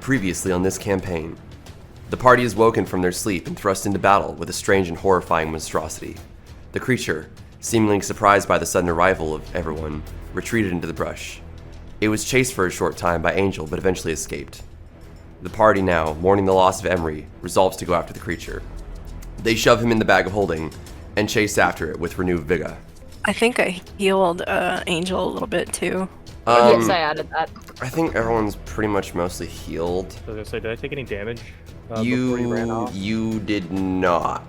Previously on this campaign, the party is woken from their sleep and thrust into battle with a strange and horrifying monstrosity. The creature, seemingly surprised by the sudden arrival of everyone, retreated into the brush. It was chased for a short time by Angel, but eventually escaped. The party now, mourning the loss of Emery, resolves to go after the creature. They shove him in the bag of holding and chase after it with renewed vigor. I think I healed Angel a little bit too. Yes, I added that. I think everyone's pretty much mostly healed. I was gonna say, did I take any damage before you ran off? You did not.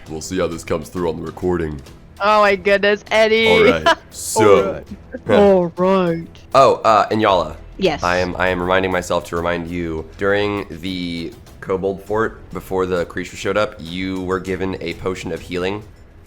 We'll see how this comes through on the recording. Oh my goodness, Eddie. All right. So. All right. Oh, Inyala. Yes. I am reminding myself to remind you, during the Kobold Fort, before the creature showed up, you were given a potion of healing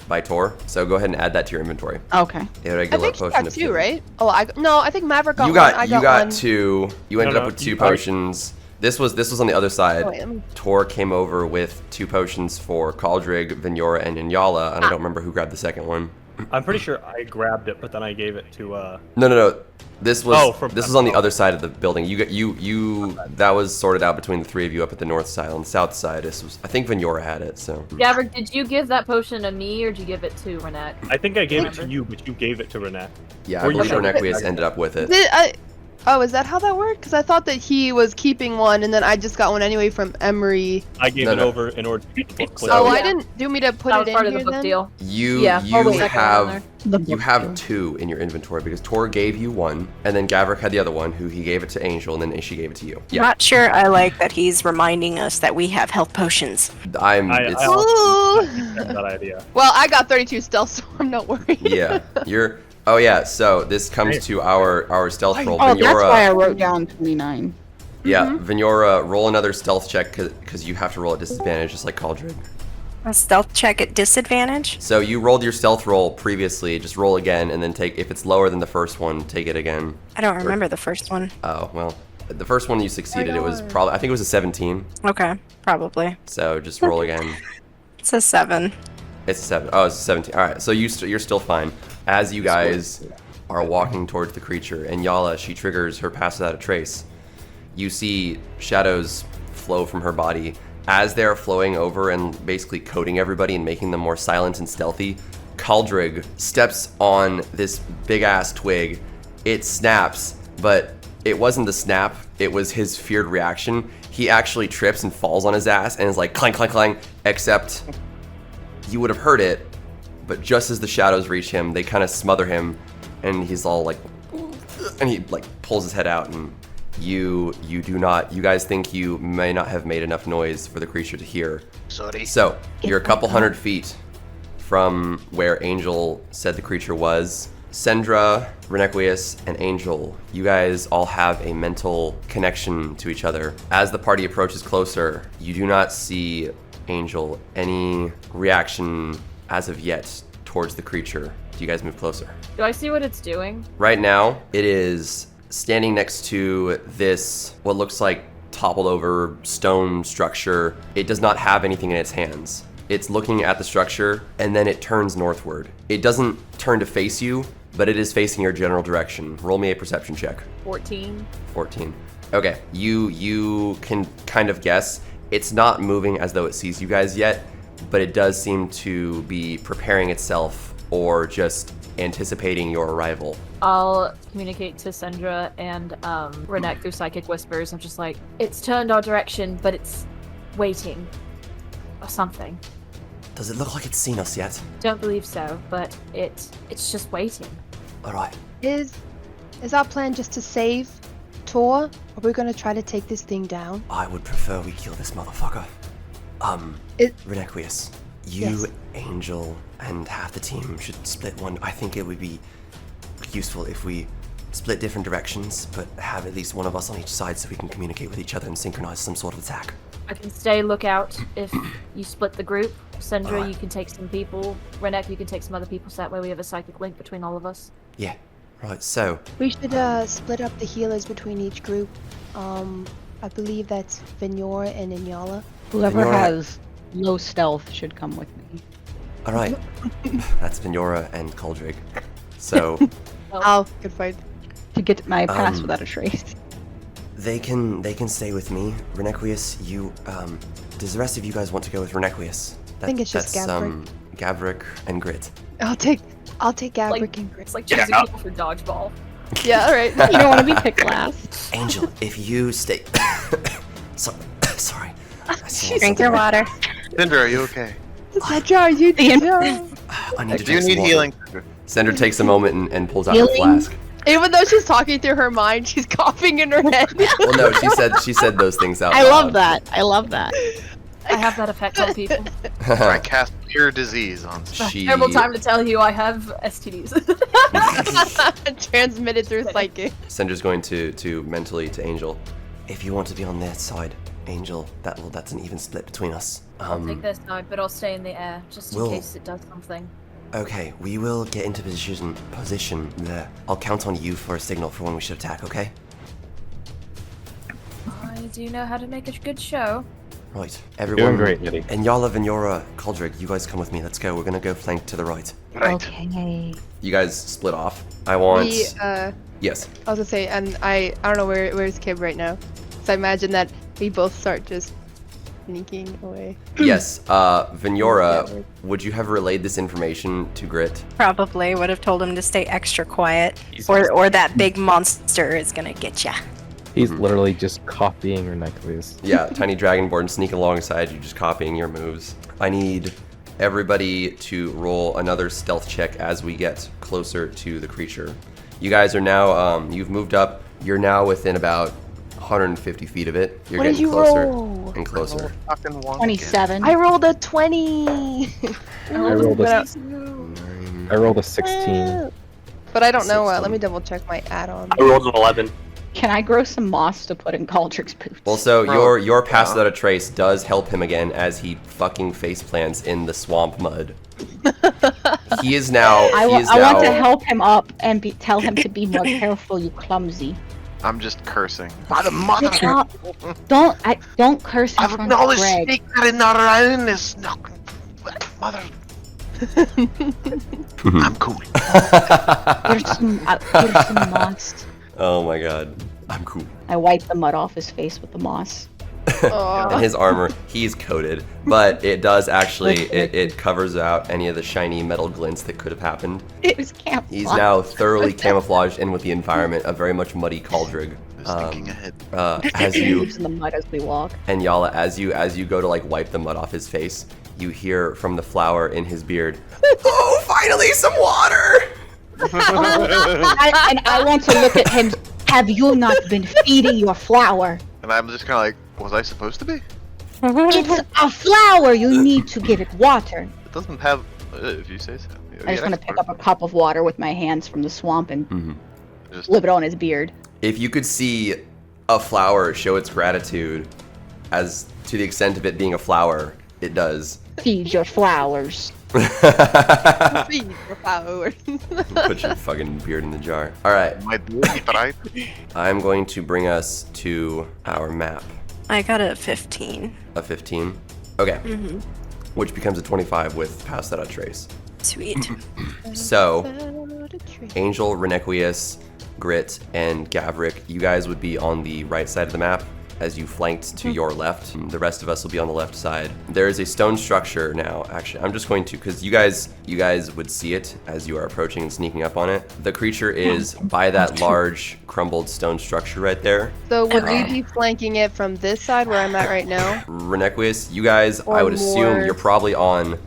by Tor. So go ahead and add that to your inventory. Okay. A I regular think she potion got of two, healing. right? Oh, I think Maverick got You one. got I got one. two. You ended up with two potions. This was on the other side. Oh, wait, let me- Tor came over with two potions for Caldrig, Vignora, and Inyala, and I don't remember who grabbed the second one. I'm pretty sure I grabbed it, but then I gave it to No. This was from on the other side of the building. That was sorted out between the three of you up at the north side. On the south side, I think Vignora had it. So. Gavrik, did you give that potion to me or did you give it to Renette? I think I gave it to you, but you gave it to Renette. Yeah, Or I you believe showed it. Renequius ended up with it. Oh, is that how that worked? Because I thought that he was keeping one, and then I just got one anyway from Emery. I gave No, it no. over in order to get the book. So- Oh, yeah. I didn't. Do you want me to put That it was in part of here the book then? deal. You Yeah, you always second one have you have two in your inventory because Tor gave you one, and then Gavrik had the other one, who he gave it to Angel, and then Ishi gave it to you. Yeah, Not sure I like that he's reminding us that we have health potions. I it's- also Ooh. that idea. Well, I got 32 stealth, so I'm not worried. yeah, you're. Oh yeah, so this comes to our stealth roll. Oh, that's why I Vignora, wrote down 29. yeah, Vignora, roll another stealth check because you have to roll at disadvantage, just like Caldrig. A stealth check at disadvantage? So you rolled your stealth roll previously. Just roll again, and then if it's lower than the first one, take it again. I don't remember the first one. Oh well, the first one you succeeded. It was probably I think it was a 17. Okay, probably. So just roll again. It's a 7. It's a 7. Oh, it's a 17. All right, so you're still fine. As you guys are walking towards the creature, and Yala, she triggers her pass without a trace. You see shadows flow from her body. As they're flowing over and basically coating everybody and making them more silent and stealthy, Caldrig steps on this big-ass twig. It snaps, but it wasn't the snap. It was his feared reaction. He actually trips and falls on his ass and is like clang, clang, clang, except you would have heard it, but just as the shadows reach him, they kind of smother him, and he's all like, and he like pulls his head out, and you guys think you may not have made enough noise for the creature to hear. Sorry. So you're a couple hundred feet from where Angel said the creature was. Sendra, Renequius, and Angel, you guys all have a mental connection to each other. As the party approaches closer, you do not see Angel any reaction as of yet towards the creature. Do you guys move closer? Do I see what it's doing? Right now, it is standing next to this, what looks like toppled over stone structure. It does not have anything in its hands. It's looking at the structure, and then it turns northward. It doesn't turn to face you, but it is facing your general direction. Roll me a perception check. 14. 14. Okay, you can kind of guess. It's not moving as though it sees you guys yet, but it does seem to be preparing itself or just anticipating your arrival. I'll communicate to Sendra and Renette through psychic whispers. I'm just like, it's turned our direction, but it's waiting. Or something. Does it look like it's seen us yet? Don't believe so, but it's just waiting. All right. Is our plan just to save Tor? Are we gonna try to take this thing down? I would prefer we kill this motherfucker. Renequius, you, Yes. Angel, and half the team should split one. I think it would be useful if we split different directions, but have at least one of us on each side so we can communicate with each other and synchronize some sort of attack. I can stay lookout if you split the group. Sendra, Alright. you can take some people. Renette, you can take some other people, so that way we have a psychic link between all of us. Yeah. Right, so, We should split up the healers between each group. I believe that's Vignora and Inyala. Whoever Vignora- has low stealth should come with me. all right. That's Vignora and Caldrig. So, Oh, good fight. To get my pass Um, without a trace. They can stay with me. Renequius, you does the rest of you guys want to go with Renequius? I think it's just that's Gavric. Gavric and Grit. I'll take Gavric and Grit. It's like choosing people for dodgeball. Yeah, alright. You don't want to be picked last. Angel, if you stay sorry. Drink your water. Cinder, are you okay? Cedra, you do. I need to Do you drink need some water. healing? Sender takes a moment and pulls out a Healing? flask. Even though she's talking through her mind, she's coughing in her head. Well, no, she said those things out I loud. love that. I love that. I have that effect on people. I cast Cure Disease on She Terrible time to tell you I have STDs. Transmitted through psychic. Sender's going to mentally to Angel. If you want to be on their side, Angel, that's an even split between us. I'll take their side, but I'll stay in the air just in We'll- case it does something. Okay, we will get into position there. I'll count on you for a signal for when we should attack, okay? I do know how to make a good show. Right, everyone. Doing great, Yeti. And Yala, Venora, Caldric, you guys come with me. Let's go. We're gonna go flank to the right. Right. Okay. You guys split off. I want. Yes. I was gonna say, and I don't know where's Kib right now. So I imagine that we both start just sneaking away. Yes. Venora, would you have relayed this information to Grit? Probably would have told him to stay extra quiet, or that big monster is gonna get ya. He's literally just copying Renequius. Yeah, tiny dragonborn sneaking alongside you, just copying your moves. I need everybody to roll another stealth check as we get closer to the creature. You guys are now, you've moved up. You're now within about 150 feet of it. You're What did getting you closer roll? and closer. Fucking wonk 27. I rolled a 20. I rolled a Nine. 16. But I don't know. 16. Let me double check my add-on. I rolled an 11. Can I grow some moss to put in Caldric's boots? Also, Bro, your pass yeah. without a trace does help him again as he fucking face plants in the swamp mud. He is now. I He is want to now. help him up and tell him to be more careful, you clumsy. I'm just cursing. By the mother! Don't curse in I've front of acknowledged Greg. secret in Narayanis. No, mother. I'm cool. Here's some moss. Oh my god, I'm cool. I wipe the mud off his face with the moss. And his armor, he's coated, but it does actually, it covers out any of the shiny metal glints that could have happened. It was camouflage. He's now thoroughly camouflaged in with the environment, a very much muddy Caldrig. Just thinking ahead. As you Moves in the mud as we walk. and Yala, as you go to like wipe the mud off his face, you hear from the flower in his beard, "Oh, finally some water!" I want to look at him. Have you not been feeding your flower? And I'm just kind of like, was I supposed to be? It's a flower. You need to give it water. It doesn't have. If you say so. I just want to pick up a cup of water with my hands from the swamp and Just flip it on his beard. If you could see a flower show its gratitude, as to the extent of it being a flower, it does. Feed your flowers. Feed your flowers. Put your fucking beard in the jar. All right, my duty, right? I'm going to bring us to our map. I got a 15. A 15. Okay. Which becomes a 25 with pass that out trace. Sweet. So, Angel, Renequius, Grit, and Gavric, you guys would be on the right side of the map as you flanked to your left. The rest of us will be on the left side. There is a stone structure now. Actually, I'm just going to, because you guys would see it as you are approaching and sneaking up on it. The creature is by that large crumbled stone structure right there. So would we Okay. be flanking it from this side where I'm at right now? Renequius, you guys, I Or would assume more- you're probably on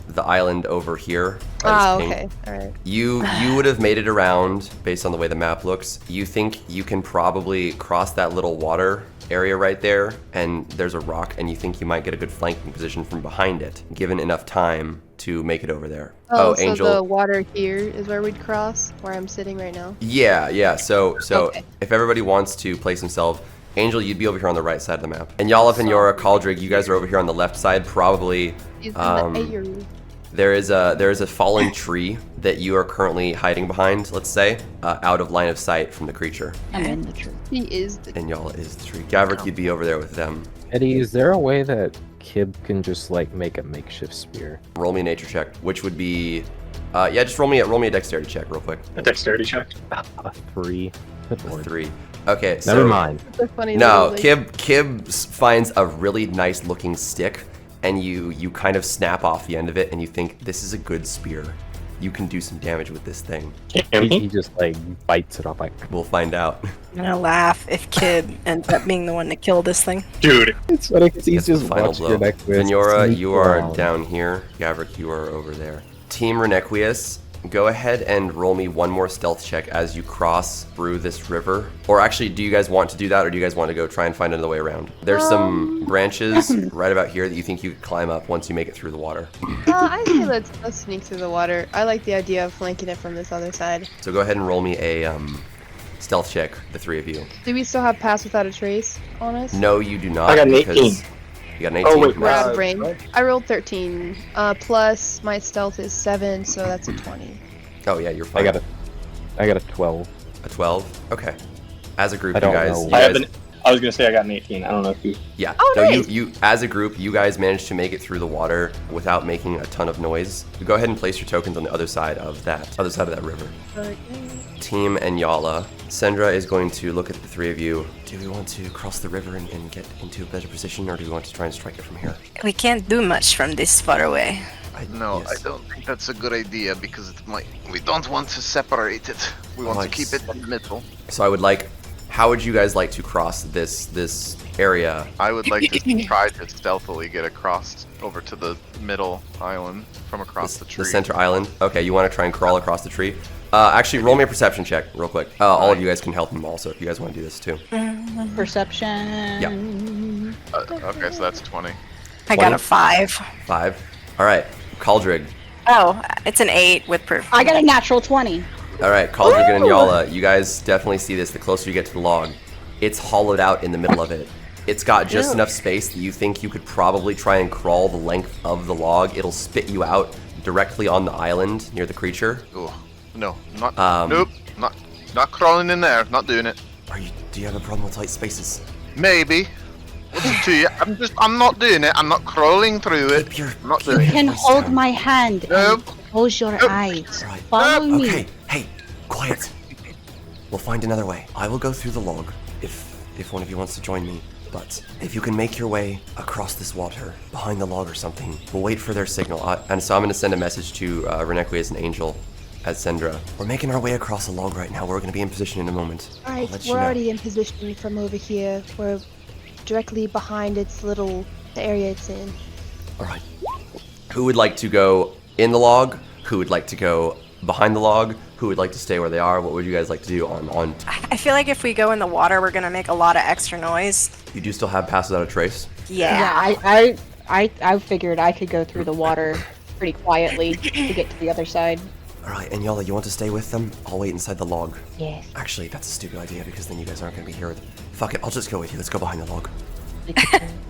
the island over here. by this pink. Okay. Alright. You would have made it around based on the way the map looks. You think you can probably cross that little water area right there, and there's a rock, and you think you might get a good flanking position from behind it, given enough time to make it over there. Oh, so Angel. the water here is where we'd cross, where I'm sitting right now. Yeah. So Okay. if everybody wants to place themselves, Angel, you'd be over here on the right side of the map, and Yala, Venora, Caldrig, you guys are over here on the left side, probably. He's in the air. There is a fallen tree that you are currently hiding behind, let's say, out of line of sight from the creature. I'm in the tree. He is the And Yala is the tree. Gavric, you'd be over there with them. Eddie, is there a way that Kib can just like make a makeshift spear? Roll me a nature check, which would be, just roll me a dexterity check real quick. A dexterity check. A 3. Good A lord. 3. Okay, so Never mind. The funny No, little, like- Kib finds a really nice looking stick, and you kind of snap off the end of it, and you think this is a good spear. You can do some damage with this thing. He just like bites it off like. We'll find out. I'm gonna laugh if Kid ends up being the one to kill this thing. Dude, It's funny because he's That's just the final watching blow. your neck with Venora, sneak you are around. down here. Gavrik, you are over there. Team Renequius, go ahead and roll me one more stealth check as you cross through this river. Or actually, do you guys want to do that, or do you guys want to go try and find another way around? There's some branches right about here that you think you could climb up once you make it through the water. I say let's sneak through the water. I like the idea of flanking it from this other side. So go ahead and roll me a stealth check, the three of you. Do we still have pass without a trace on us? No, you do not. I got an because 18. You got an 18. Oh, wait, We're out of Uh, brain. what? I rolled 13. Plus my stealth is 7, so that's a 20. Oh yeah, you're fine. I got a 12. A 12. Okay. As a group, I you don't guys. know. You I have guys an. I was gonna say I got an 18. I don't know if you. Yeah. Oh, no, nice. you as a group, you guys managed to make it through the water without making a ton of noise. You go ahead and place your tokens on the other side of that river. Team and Yala. Sendra is going to look at the three of you. Do we want to cross the river and get into a better position, or do we want to try and strike it from here? We can't do much from this far away. No, yes. I don't think that's a good idea because it might. We don't want to separate it. We want to keep it in the middle. So I would like. How would you guys like to cross this area? I would like to try to stealthily get across over to the middle island from across the tree. The center island. Okay, you want to try and crawl across the tree. Actually, roll me a perception check real quick. All of you guys can help him also if you guys want to do this too. Perception. Yeah. Okay, so that's 20. I got a 5. 5. All right, Caldrig. Oh, it's an 8 with proof. I got a natural 20. All right, Caldrig and Yala, you guys definitely see this the closer you get to the log. It's hollowed out in the middle of it. It's got just enough space that you think you could probably try and crawl the length of the log. It'll spit you out directly on the island near the creature. Ooh, no, not. Um, nope, not crawling in there. Not doing it. Do you have a problem with tight spaces? Maybe. What's it to you? I'm not doing it. I'm not crawling through it. Keep your- I'm not You doing it. can hold my hand Nope. and close your Nope. eyes. Right. Follow me. Okay, hey, quiet. We'll find another way. I will go through the log if one of you wants to join me. But if you can make your way across this water, behind the log or something, we'll wait for their signal. And so I'm going to send a message to Renequi as an angel, as Sendra. We're making our way across the log right now. We're going to be in position in a moment. I'll Alright, let you we're know. already in position from over here. We're directly behind the area it's in. All right. Who would like to go in the log? Who would like to go behind the log? Who would like to stay where they are? What would you guys like to do on I feel like if we go in the water, we're gonna make a lot of extra noise. You do still have Pass Without a Trace? Yeah. I figured I could go through the water pretty quietly to get to the other side. All right, and Yala, you want to stay with them? I'll wait inside the log. Yes. Actually, that's a stupid idea because then you guys aren't going to be here. Fuck it, I'll just go with you. Let's go behind the log.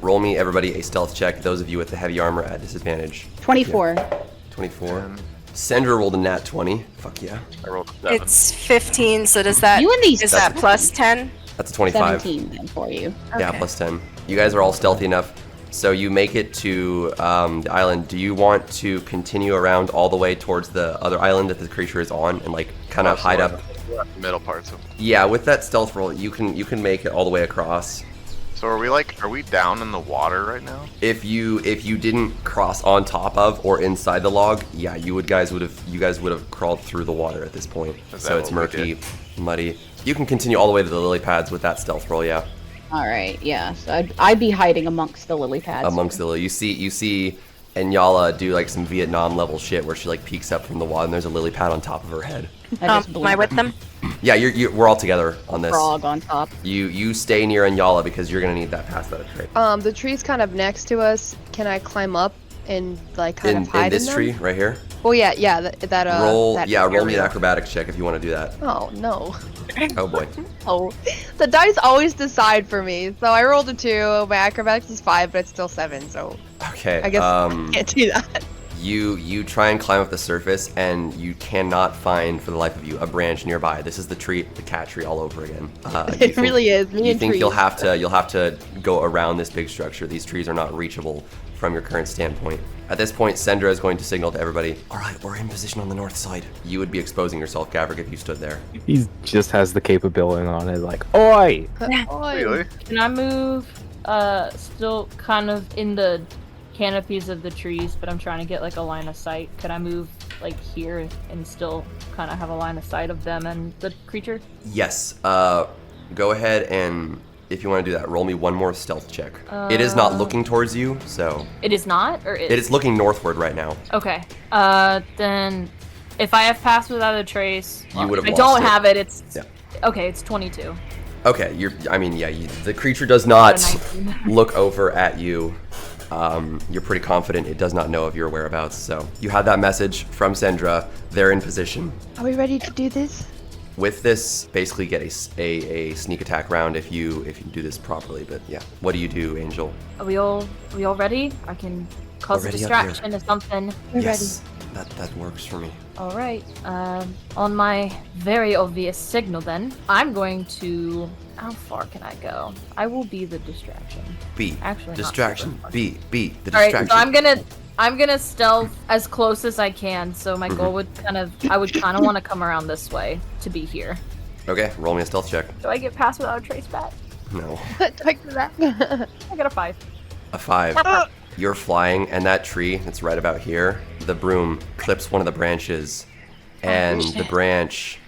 Roll me, everybody, a stealth check. Those of you with the heavy armor at disadvantage. 24. 24. Sendra rolled a nat 20. Fuck yeah. I rolled a 7. It's 15, so does that You and these is that plus 10? That's a 25. 17 then for you. Yeah, Okay. plus 10. You guys are all stealthy enough. So you make it to the island. Do you want to continue around all the way towards the other island that the creature is on and like kind of hide up? We're at the middle part. So, Yeah, with that stealth roll, you can make it all the way across. so are we down in the water right now? If you didn't cross on top of or inside the log, yeah, you guys would have crawled through the water at this point. Is So that it's what we murky, muddy. You can continue all the way to the lily pads with that stealth roll, yeah. Alright, yeah. So I'd be hiding amongst the lily pads. Amongst the lily, you see Enyala do like some Vietnam level shit where she like peeks up from the water and there's a lily pad on top of her head. I just Am I with them? Yeah, we're all together on this. frog on top. You stay near Enyala because you're gonna need that pass that trait. The tree's kind of next to us. Can I climb up and like kind In of hide this them? tree right here. Well, yeah, that roll that roll me an area. acrobatics check if you want to do that. Oh no. Oh boy. Oh, the dice always decide for me. So I rolled a 2. My acrobatics is 5, but it's still 7. So Okay. I guess I can't do that. You try and climb up the surface and you cannot find for the life of you a branch nearby. This is the cat tree all over again. It really is. Me You and think trees. you'll have to go around this big structure. These trees are not reachable from your current standpoint. At this point, Sendra is going to signal to everybody, all right, we're in position on the north side. You would be exposing yourself, Gavrik, if you stood there. He just has the capability on it, like, oi! Really? Can I move? Still kind of in the canopies of the trees, but I'm trying to get like a line of sight. Could I move like here and still kind of have a line of sight of them and the creature? Yes. Go ahead and, if you want to do that, roll me one more stealth check. It is not looking towards you, so... It is not, or It is looking northward right now. Okay. Then if I have passed without a trace, You would have I lost don't it. have it. It's Yeah. okay. It's 22. Okay, the creature does not Or 19. look over at you. You're pretty confident it does not know of your whereabouts, so you had that message from Sendra. They're in position. Are we ready to do this? With this, basically get a sneak attack round if you do this properly. But yeah, what do you do, Angel? Are we all ready? I can cause a We're ready up here. distraction or something. We're Yes, that works for me. All right. On my very obvious signal, then I'm going to. How far can I go? I will be the distraction. B. Actually, not Distraction. super far. B. The All right. distraction. So I'm gonna stealth as close as I can. So my goal would I would kind of want to come around this way to be here. Okay, roll me a stealth check. Do I get past without a trace back? No. Like that. I got a 5. A 5. You're flying, and that tree that's right about here, the broom clips one of the branches, and the branch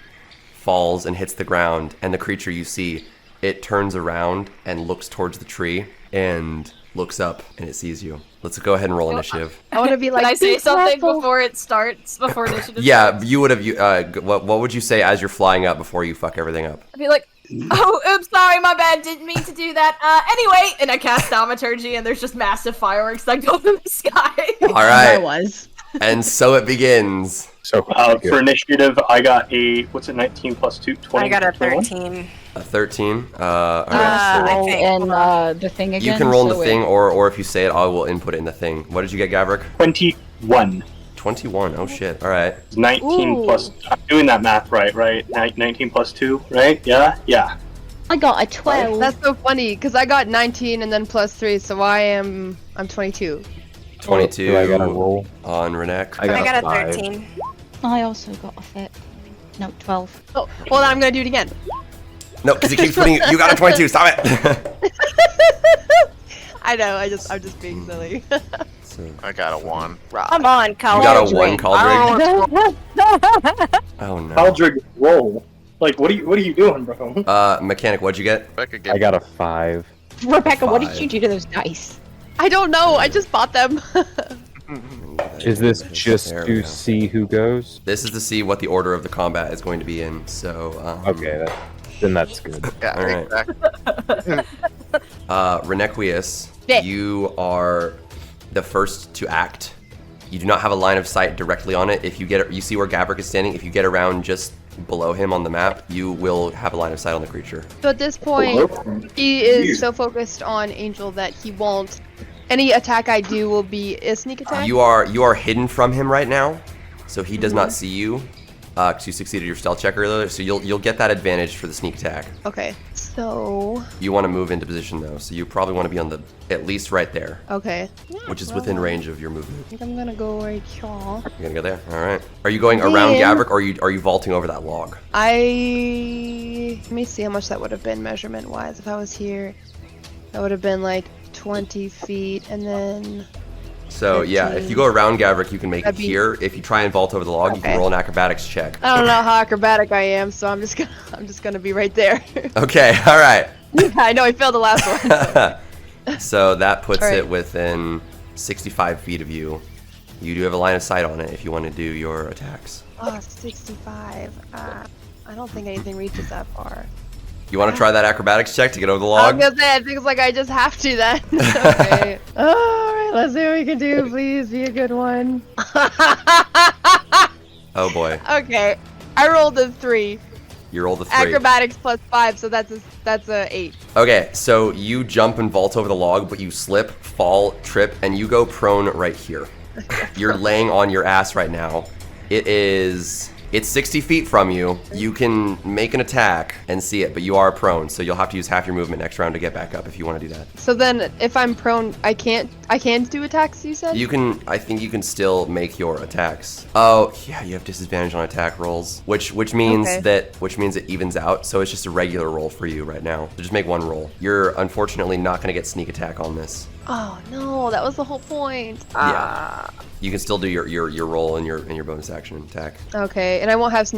falls and hits the ground, and the creature you see, it turns around and looks towards the tree and looks up, and it sees you. Let's go ahead and roll initiative. I want to be like. Can I say "Be something careful." before it starts? Before initiative Yeah, starts? you would have. What would you say as you're flying up before you fuck everything up? I'd be like, oh, oops, sorry, my bad, didn't mean to do that. Anyway, and I cast Thaumaturgy, and there's just massive fireworks that go in the sky. All I right, was. and so it begins. So For initiative, I got a, what's it, 19 plus 2, 20. I got a 21? 13. A 13. All right. I roll think. in Hold on. the thing again. You can roll in so the it- thing, or if you say it, I will input it in the thing. What did you get, Gavrik? 21. 21. Oh shit. All right. 19 Ooh. plus, I'm doing that math right? 19 plus 2, right? Yeah? Yeah. I got a 12. That's so funny because I got 19 and then plus 3, so I'm 22. 22 Do I gotta roll? on Renek. I got, I got a 5. 13. I also got a fit. No, 12. Oh, hold on, I'm gonna do it again. No, because he keeps putting. You got a 22. Stop it. I know, I'm just being silly. So, I got a 1. Come on, you Caldric. got a 1, Caldric. Oh, Oh no. Aldrig, roll. Like, what are you doing, bro? Mechanic, what'd you get? Becca I get got a 5. Rebecca, what did 5. you do to those dice? I don't know, I just bought them. Is this just There we to go. see who goes? This is to see what the order of the combat is going to be in. So. Okay, then that's good. yeah, All right. exactly. Renequius, Yeah. you are the first to act. You do not have a line of sight directly on it. If you see where Gavrik is standing, if you get around just below him on the map, you will have a line of sight on the creature. So at this point, he is so focused on Angel that he won't. Any attack I do will be a sneak attack. You are hidden from him right now, so he does not see you. Because you succeeded your stealth check earlier, so you'll get that advantage for the sneak attack. Okay, so You want to move into position though, so you probably want to be on the at least right there, okay, which is within range of your movement. I think I'm gonna go right here. You're gonna go there. All right. Are you going around Then- Gavrik, or are you vaulting over that log? Let me see how much that would have been measurement wise. If I was here, that would have been like 20 feet, and then So yeah, if you go around Gavrik, you can make it That'd be- here. If you try and vault over the log, you can Okay. roll an acrobatics check. I don't know how acrobatic I am, so I'm just gonna be right there. Okay. All right. I know I failed the last one. So that puts All right. it within 65 feet of you. You do have a line of sight on it if you want to do your attacks. Oh, 65. I don't think anything reaches that far. You want to try that acrobatics check to get over the I log? was gonna say, it feels like I just have to then. Okay. Alright, let's see what we can do. Please be a good one. Oh boy. Okay. I rolled a 3. You rolled a 3. Acrobatics plus 5, so that's a 8. Okay, so you jump and vault over the log, but you slip, fall, trip, and you go prone right here. You're laying on your ass right now. It is It's 60 feet from you. You can make an attack and see it, but you are prone, so you'll have to use half your movement next round to get back up if you want to do that. So then, if I'm prone, I can't do attacks. You said. You can. I think you can still make your attacks. Oh yeah, you have disadvantage on attack rolls, which means Okay. it evens out. So it's just a regular roll for you right now. So just make one roll. You're unfortunately not going to get sneak attack on this. Oh no, that was the whole point. Yeah. You can still do your roll and your bonus action attack. Okay, and I won't have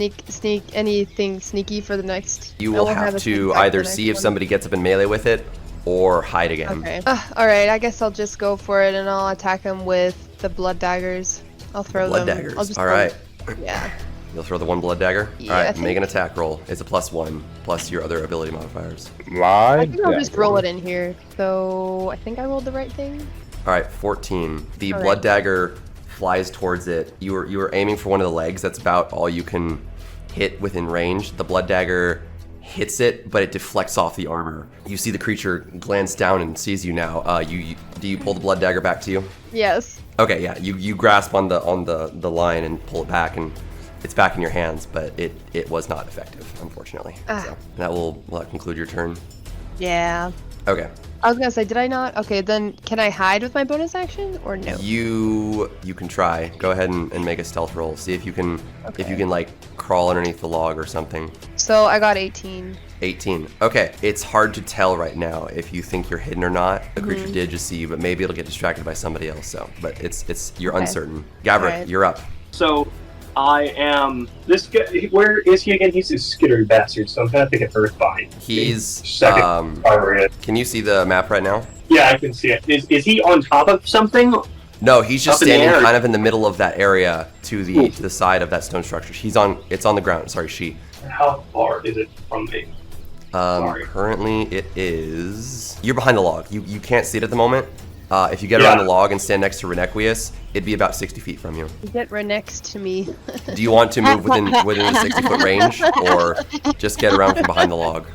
anything sneaky for the next. You I will won't have a sneak to attack for either the next see if one. somebody gets up in melee with it or hide again. Okay. All right, I guess I'll just go for it and I'll attack him with the blood daggers. I'll throw Blood them. daggers. I'll just All throw right. them- Yeah. You'll throw the one blood dagger? Yeah, All I right, think- make an attack roll. It's a +1 plus your other ability modifiers. My I think I'll just dagger. roll it in here. So I think I rolled the right thing. All right, 14. The All blood right. dagger flies towards it. You were aiming for one of the legs. That's about all you can hit within range. The blood dagger hits it, but it deflects off the armor. You see the creature glance down and sees you now. Do you pull the blood dagger back to you? Yes. Okay, yeah. You grasp on the line and pull it back, and it's back in your hands, but it was not effective, unfortunately. Ah. So that will that conclude your turn. Yeah. Okay. I was gonna say, did I not? Okay, then can I hide with my bonus action or no? You can try. Go ahead and make a stealth roll. See if you can Okay. like crawl underneath the log or something. So I got 18. 18. Okay. It's hard to tell right now if you think you're hidden or not. The creature Mm-hmm. did just see you, but maybe it'll get distracted by somebody else. So, but it's you're Okay. uncertain. Gavrik, Alright. you're up. So I am this guy. Where is he again? He's a skittery bastard. So I'm gonna pick an Earthbind. He's second. Alright. Can you see the map right now? Yeah, I can see it. Is he on top of something? No, he's just Up in the standing air. kind of in the middle of that area to the Ooh. to the side of that stone structure. It's on the ground. Sorry, she. How far is it from me? Sorry. Currently it is. You're behind the log. You can't see it at the moment. If you get around Yeah. the log and stand next to Renequius, it'd be about 60 feet from you. Get right next to me. Do you want to move within the 60-foot range, or just get around from behind the log?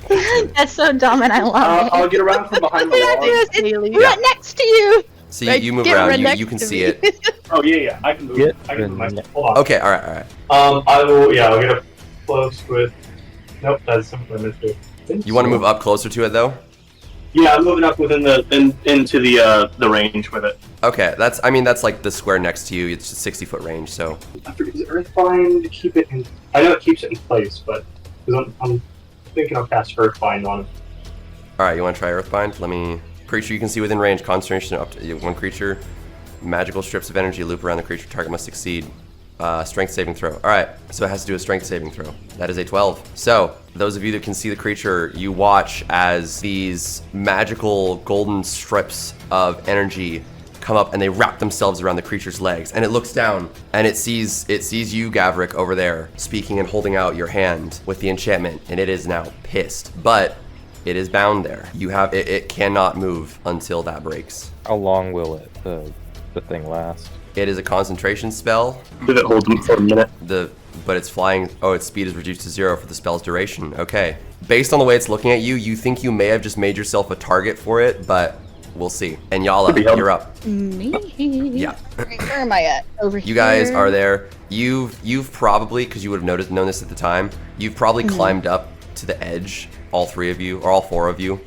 That's so dumb, and I love it. I'll get around from behind the log. Haley. Right next to you. So Right, you move get around. right You next can to see me. it. Oh yeah, I can move. Get I can move the myself. Hold on. Okay. All right. All right. I will. Yeah, I'll get up close with. Nope, that's something I missed. You want to move up closer to it though? Yeah, I'm moving up within into the range with it. Okay. That's like the square next to you. It's just 60-foot range. So I forget, is Earthbind to keep it in? I know it keeps it in place, but because I'm thinking I'll cast Earthbind on him. all right. You want to try Earthbind? Let me. Creature you can see within range. Concentration up to one creature. Magical strips of energy loop around the creature. Target must succeed. Strength saving throw. All right, so it has to do a strength saving throw. That is a 12. So those of you that can see the creature, you watch as these magical golden strips of energy come up and they wrap themselves around the creature's legs. And it looks down and it sees you, Gavrik, over there, speaking and holding out your hand with the enchantment, and it is now pissed. But it is bound there. You have it cannot move until that breaks. How long will the thing last? It is a concentration spell. Did it hold him for a minute? But it's flying. Oh, its speed is reduced to 0 for the spell's duration. Okay. Based on the way it's looking at you, you think you may have just made yourself a target for it, but we'll see. And Yala, you're up. Me. Yeah. Where am I at? Over here. You guys are there. You've probably, because you would have known this at the time, you've probably climbed up to the edge. All 3 of you, or all 4 of you,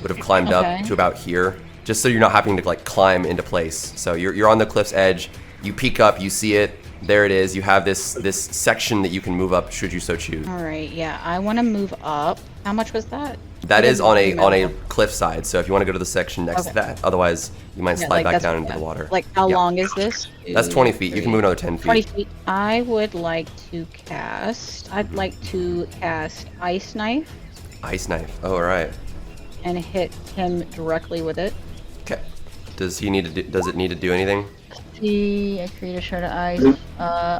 would have climbed up Okay. to about here, just so you're not having to like climb into place. So you're on the cliff's edge. You peek up, you see it. There it is. You have this section that you can move up should you so choose. All right. Yeah, I want to move up. How much was that? That is on a Middle. cliff side. So if you want to go to the section next to Okay. that, otherwise you might Yeah, slide like, back that's- down into yeah. the water. Like, how Yeah. long is this? That's 20 feet. You can move another 10 feet. 20 feet. I would like to cast. I'd like to cast Ice Knife Ice knife. Oh, all right. and hit him directly with it. Okay. Does it need to do anything? See, I create a shard of ice.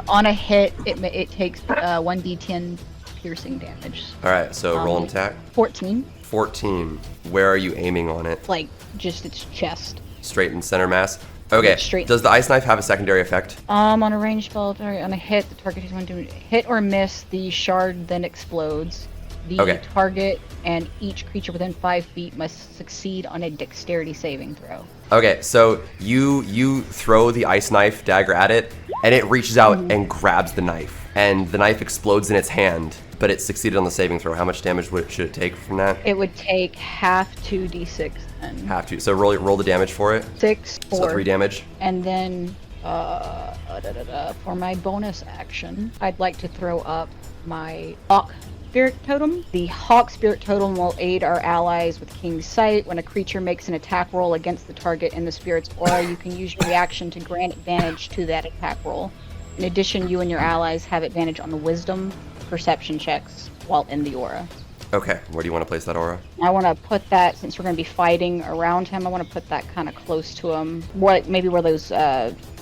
On a hit, it takes 1d10 piercing damage. All right. So roll an attack. 14, 14. Where are you aiming on it? like just its chest. Straight in center mass. Okay. Straight. Does the ice knife have a secondary effect? On a ranged spell, on a hit, the target takes 1d10. Hit or miss, the shard then explodes. The Okay. target and each creature within 5 feet must succeed on a dexterity saving throw. Okay, so you throw the ice knife dagger at it, and it reaches out and grabs the knife, and the knife explodes in its hand, but it succeeded on the saving throw. How much damage should it take from that? It would take half 2d6 then. Have to. So roll the damage for it. 6, 4. So 3 damage. And then for my bonus action, I'd like to throw up my Hawk Spirit Totem. The Hawk Spirit Totem will aid our allies with King's Sight. When a creature makes an attack roll against the target in the Spirit's aura, you can use your reaction to grant advantage to that attack roll. In addition, you and your allies have advantage on the Wisdom Perception checks while in the aura. Okay, where do you want to place that aura? I want to put that, since we're going to be fighting around him, I want to put that kind of close to him. Maybe where those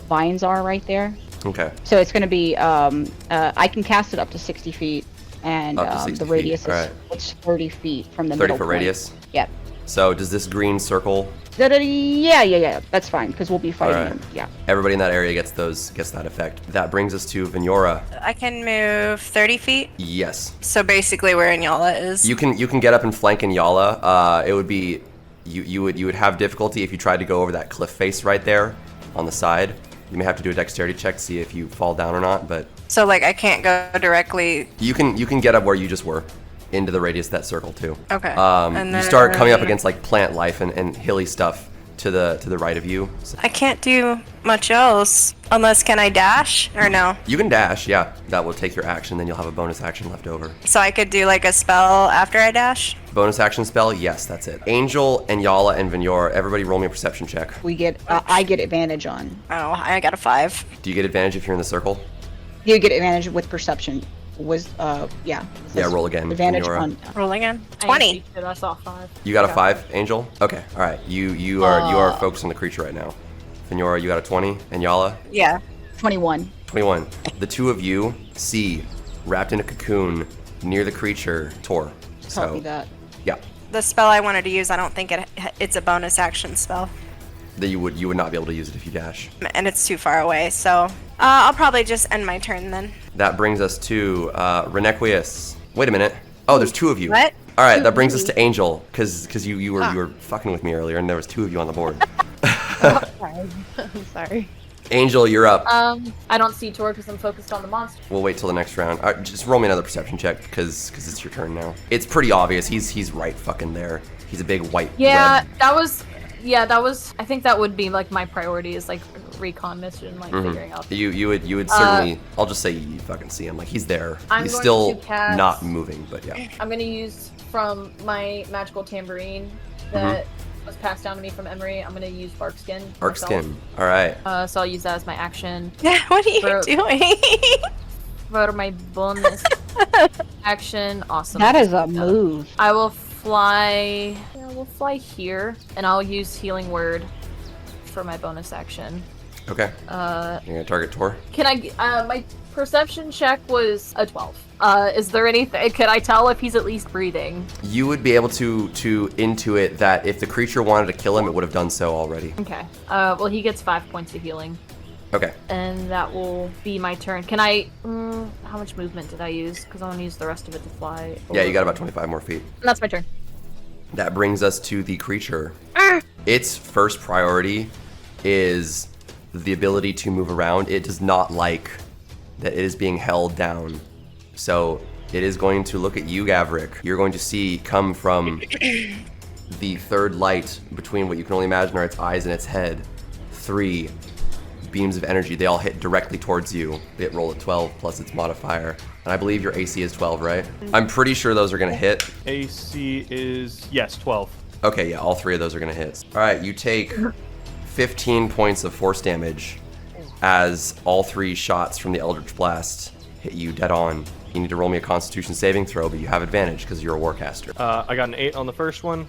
vines are right there. Okay. So it's going to be, I can cast it up to 60 feet, and Up to 60 the radius feet, alright. is 30 feet from the 30 middle foot point. radius? Yep. So does this green circle, Yeah, that's fine, because we'll be fighting Alright. him. Yeah. everybody in that area gets that effect. That brings us to Venora. I can move 30 feet. Yes. So basically where Inyala is. You can get up and flank Inyala. It would be you would have difficulty if you tried to go over that cliff face right there on the side. You may have to do a dexterity check to see if you fall down or not, but So like I can't go directly. you can get up where you just were, into the radius of that circle too. Okay. You start coming up against like plant life and hilly stuff to the right of you. So I can't do much else unless can I dash or no? you can dash, yeah. That will take your action, then you'll have a bonus action left over. So I could do like a spell after I dash? Bonus action spell, yes, that's it. Angel and Yala and Venora, everybody roll me a perception check. I get advantage on. Oh, I got a 5. Do you get advantage if you're in the circle? You get advantage with perception. Yeah, roll again, Advantage Venora. on. Roll again. I 20. ain't shit, I saw 5. You got a 5, Angel? Okay, all right. You are focused on the creature right now. Venora, you got a 20, and Yala? Yeah. 21. 21. The two of you see, wrapped in a cocoon, near the creature, Tor. Taught me that. Yeah, The spell I wanted to use, I don't think it's a bonus action spell. that you would not be able to use it if you dash. And it's too far away, so I'll probably just end my turn then. That brings us to Renequius. Wait a minute. Oh, there's 2 of you. What? All right, that brings us to Angel, because you were fucking with me earlier, and there was 2 of you on the board. I'm sorry. Angel, you're up. I don't see Tor because I'm focused on the monster. We'll wait till the next round. Just roll me another perception check, because it's your turn now. It's pretty obvious. He's right fucking there. He's a big white Yeah, web. that was. I think that would be like my priority is like recon mission, like figuring out. You would certainly. I'll just say you fucking see him. Like he's there. I'm He's going still to cast- not moving, but yeah. I'm gonna use from my magical tambourine that was passed down to me from Emery. I'm gonna use bark skin. Arc myself. skin. All right. So I'll use that as my action. What are you For- doing? For my bonus action, awesome. That is a move. I will fly. Yeah, we'll fly here, and I'll use healing word for my bonus action. Okay. You're gonna target Tor. Can I? My perception check was a 12. Is there anything? Can I tell if he's at least breathing? You would be able to intuit that if the creature wanted to kill him, it would have done so already. Okay. Well, he gets 5 points of healing, Okay. and that will be my turn. Can I? How much movement did I use? Because I want to use the rest of it to fly. Yeah, you got over. about 25 more feet. And that's my turn. That brings us to the creature. Its first priority is the ability to move around. It does not like that it is being held down. So it is going to look at you, Gavrik. You're going to see come from the third light between what you can only imagine are its eyes and its head. 3 beams of energy. They all hit directly towards you. It roll a 12 plus its modifier. And I believe your AC is 12, right? I'm pretty sure those are going to hit. AC is, yes, 12. Okay, yeah, all 3 of those are going to hit. All right, you take 15 points of force damage as all 3 shots from the Eldritch Blast hit you dead on. You need to roll me a Constitution saving throw, but you have advantage because you're a Warcaster. I got an 8 on the first one.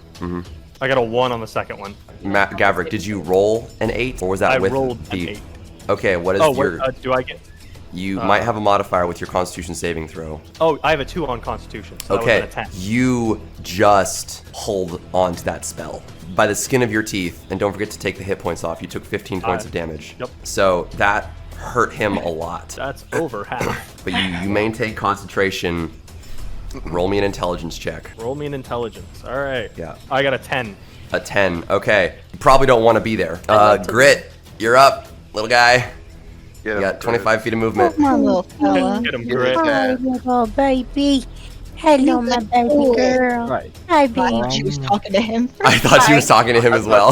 I got a 1 on the second one. Gavrik, did you roll an 8, or was that I with rolled the? an 8. Okay, what is Oh, your? do I get? You might have a modifier with your Constitution saving throw. Oh, I have a 2 on Constitution, so Okay, that was an 10. you just hold on to that spell by the skin of your teeth, and don't forget to take the hit points off. You took 15 points of damage. Yep. So that hurt him a lot. That's over half. But you maintain concentration. Roll me an intelligence check. Roll me an intelligence. All right. Yeah. I got a 10. A 10. Okay. You probably don't want to be there. Grit, you're up, little guy. Get You him, got 25 feet of movement. Come on, little fella. Get him, Give me Grit. that. little baby. Hello, my baby girl. Right. Hi, Thought she was talking to him. I thought she was talking to him as well.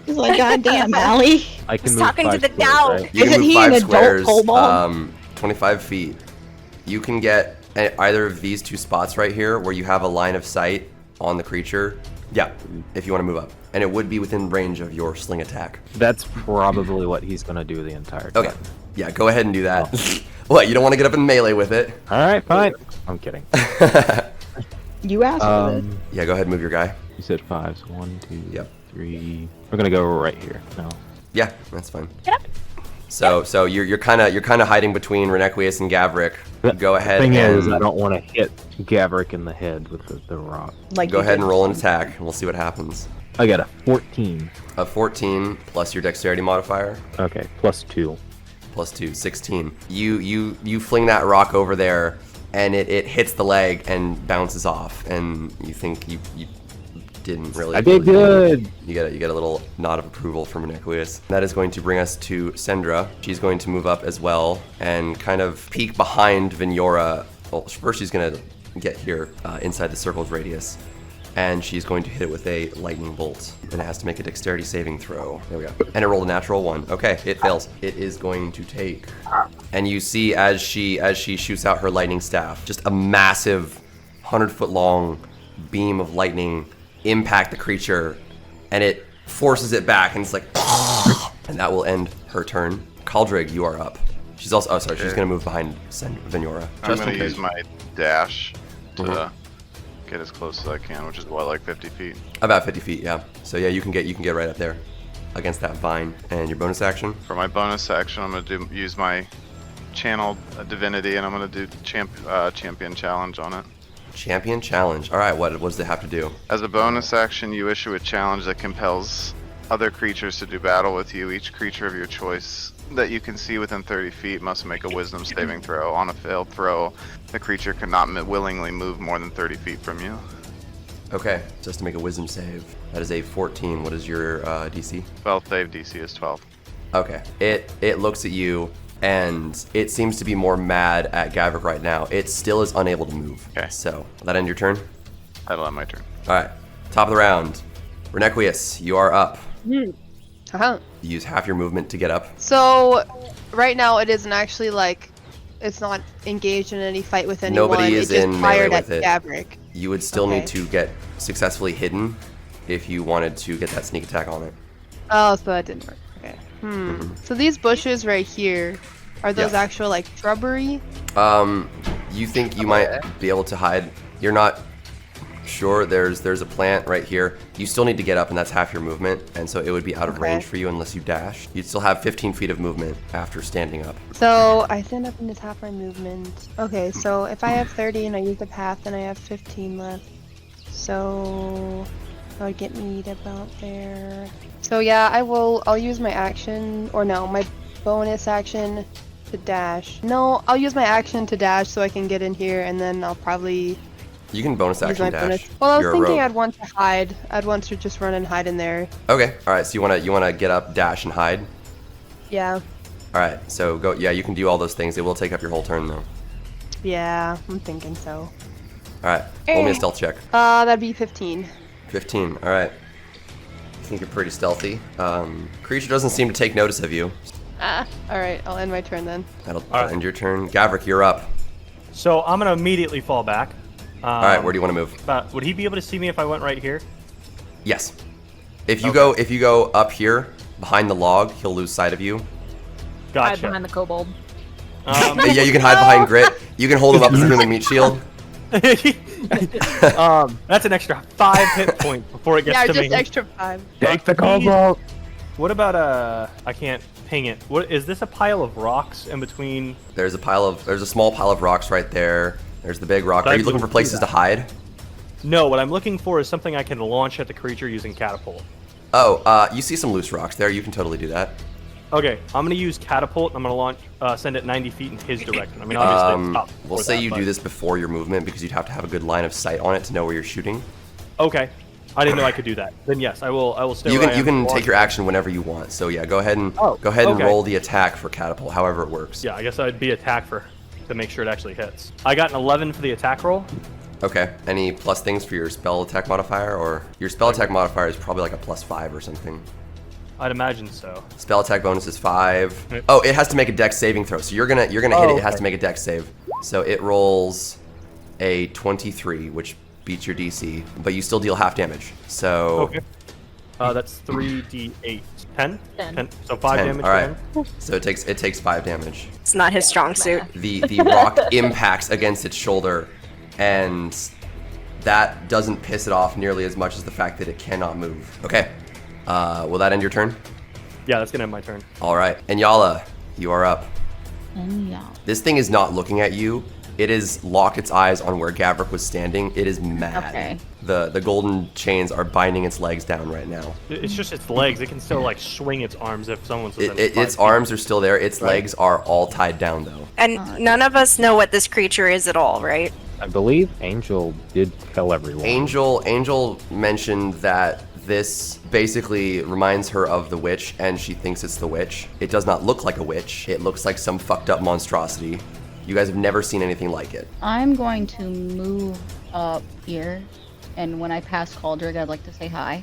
He's like, God damn, Allie. I can He's move talking to 5 the squares, dog. right? You can Isn't move he 5 an adult squares, kobold? 25 feet. You can get either of these two spots right here where you have a line of sight on the creature. Yeah, if you want to move up. And it would be within range of your sling attack. That's probably what he's gonna do the entire time. Okay. Yeah, go ahead and do that. What, you don't want to get up in melee with it? All right, fine. I'm kidding. You asked for it. Yeah, go ahead and move your guy. You said 5, so 1, 2, Yep. 3. We're gonna go right here. No. Yeah, that's fine. So you're kind of hiding between Renequius and Gavrik. Go ahead The thing and is, I don't want to hit Gavrik in the head with the rock. Like go you ahead did. and roll an attack, and we'll see what happens. I got a 14. A 14 plus your dexterity modifier. Okay, plus 2. Plus 2, 16. You fling that rock over there, and it hits the leg and bounces off, and you think you didn't really. I did good. You get a little nod of approval from Renequius. That is going to bring us to Sendra. She's going to move up as well and kind of peek behind Vignora. Well, first she's going to get here inside the circle's radius, and she's going to hit it with a lightning bolt, and it has to make a dexterity saving throw. There we go. And it rolled a natural 1. Okay, it fails. It is going to take, and you see as she shoots out her lightning staff, just a massive 100-foot long beam of lightning impact the creature, and it forces it back, and it's like, and that will end her turn. Caldrig, you are up. She's also, she's gonna move behind Vignora. I'm gonna use my dash to get as close as I can, which is what, like 50 feet. About 50 feet, yeah. So yeah, you can get right up there against that vine. And your bonus action? For my bonus action, I'm gonna use my channel divinity, and I'm gonna do champion challenge on it. Champion challenge. All right, what does it have to do? As a bonus action, you issue a challenge that compels other creatures to do battle with you. Each creature of your choice that you can see within 30 feet must make a wisdom saving throw. On a failed throw, the creature cannot willingly move more than 30 feet from you. Okay, just to make a wisdom save. That is a 14. What is your DC? Spell save DC is 12. Okay. It looks at you, and it seems to be more mad at Gavrik right now. It still is unable to move. Okay. So, will that end your turn? That'll end my turn. All right. Top of the round. Renequius, you are up. Uh-huh. You use half your movement to get up. So, right now it isn't actually like, it's not engaged in any fight with anyone. Nobody is it just in melee fired with at it. Gavrik. You would still Okay. need to get successfully hidden if you wanted to get that sneak attack on it. Oh, so that didn't work. Okay. So these bushes right here, are those Yeah. actual like shrubbery? You think you might be able to hide. You're not sure. There's a plant right here. You still need to get up, and that's half your movement, and so it would be out of range for you unless you dash. You'd still have 15 feet of movement after standing up. So I stand up in this half my movement. Okay, so if I have 30 and I use the path, then I have 15 left. So that would get me to about there. So yeah, I'll use my action, or no, my bonus action to dash. No, I'll use my action to dash so I can get in here, and then I'll probably You can bonus use action my dash. bonus. Well, I was You're a thinking rogue. I'd want to hide. I'd want to just run and hide in there. Okay. All right. So you wanna get up, dash, and hide. Yeah. All right. So go. Yeah, you can do all those things. It will take up your whole turn though. Yeah, I'm thinking so. All right. Roll me a stealth check. That'd be 15. 15. All right. I think you're pretty stealthy. Creature doesn't seem to take notice of you. Alright, I'll end my turn then. That'll All right. end your turn. Gavrik, you're up. So I'm gonna immediately fall back. All right. Where do you want to move? Would he be able to see me if I went right here? Yes. If you go up here behind the log, he'll lose sight of you. Hide Gotcha. behind the kobold. Yeah, you can hide behind Grit. You can hold him up as a human meat shield. That's an extra 5 hit points before it gets Yeah, to just me. extra 5. Take the cobalt. What about I can't ping it. What is this, a pile of rocks in between? There's a small pile of rocks right there. There's the big rock. Are you looking for places to hide? No, what I'm looking for is something I can launch at the creature using catapult. Oh, you see some loose rocks there. You can totally do that. Okay, I'm gonna use catapult. I'm gonna send it 90 feet in his direction. I mean, obviously, it's top We'll for say that, you but- do this before your movement because you'd have to have a good line of sight on it to know where you're shooting. Okay. I didn't know I could do that. Then yes, I will stay. You where I can am for take your long. action whenever you want. So yeah, go ahead and okay. roll the attack for catapult, however it works. Yeah, I guess I'd be attack to make sure it actually hits. I got an 11 for the attack roll. Okay. Any plus things for your spell attack modifier, or your spell attack modifier is probably like a +5 or something. I'd imagine so. Spell attack bonus is 5. Yep. Oh, it has to make a dex saving throw. So you're gonna hit it. It has okay. to make a dex save. So it rolls a 23, which beats your DC, but you still deal half damage. So Okay. That's 3d8. 10? 10. So 5 10. damage All right. for him. So it takes 5 damage. It's not his strong suit. The rock impacts against its shoulder, and that doesn't piss it off nearly as much as the fact that it cannot move. Okay. Will that end your turn? Yeah, that's gonna end my turn. All right. And Yala, you are up. Yeah. This thing is not looking at you. It has locked its eyes on where Gavrik was standing. It is mad. Okay. The golden chains are binding its legs down right now. It's just its legs. It can still like swing its arms if someone's within Its 5 arms are still there. Its Right. legs are all tied down though. And none of us know what this creature is at all, right? I believe Angel did tell everyone. Angel mentioned that this basically reminds her of the witch, and she thinks it's the witch. It does not look like a witch. It looks like some fucked up monstrosity. You guys have never seen anything like it. I'm going to move up here, and when I pass Cauldron, I'd like to say hi.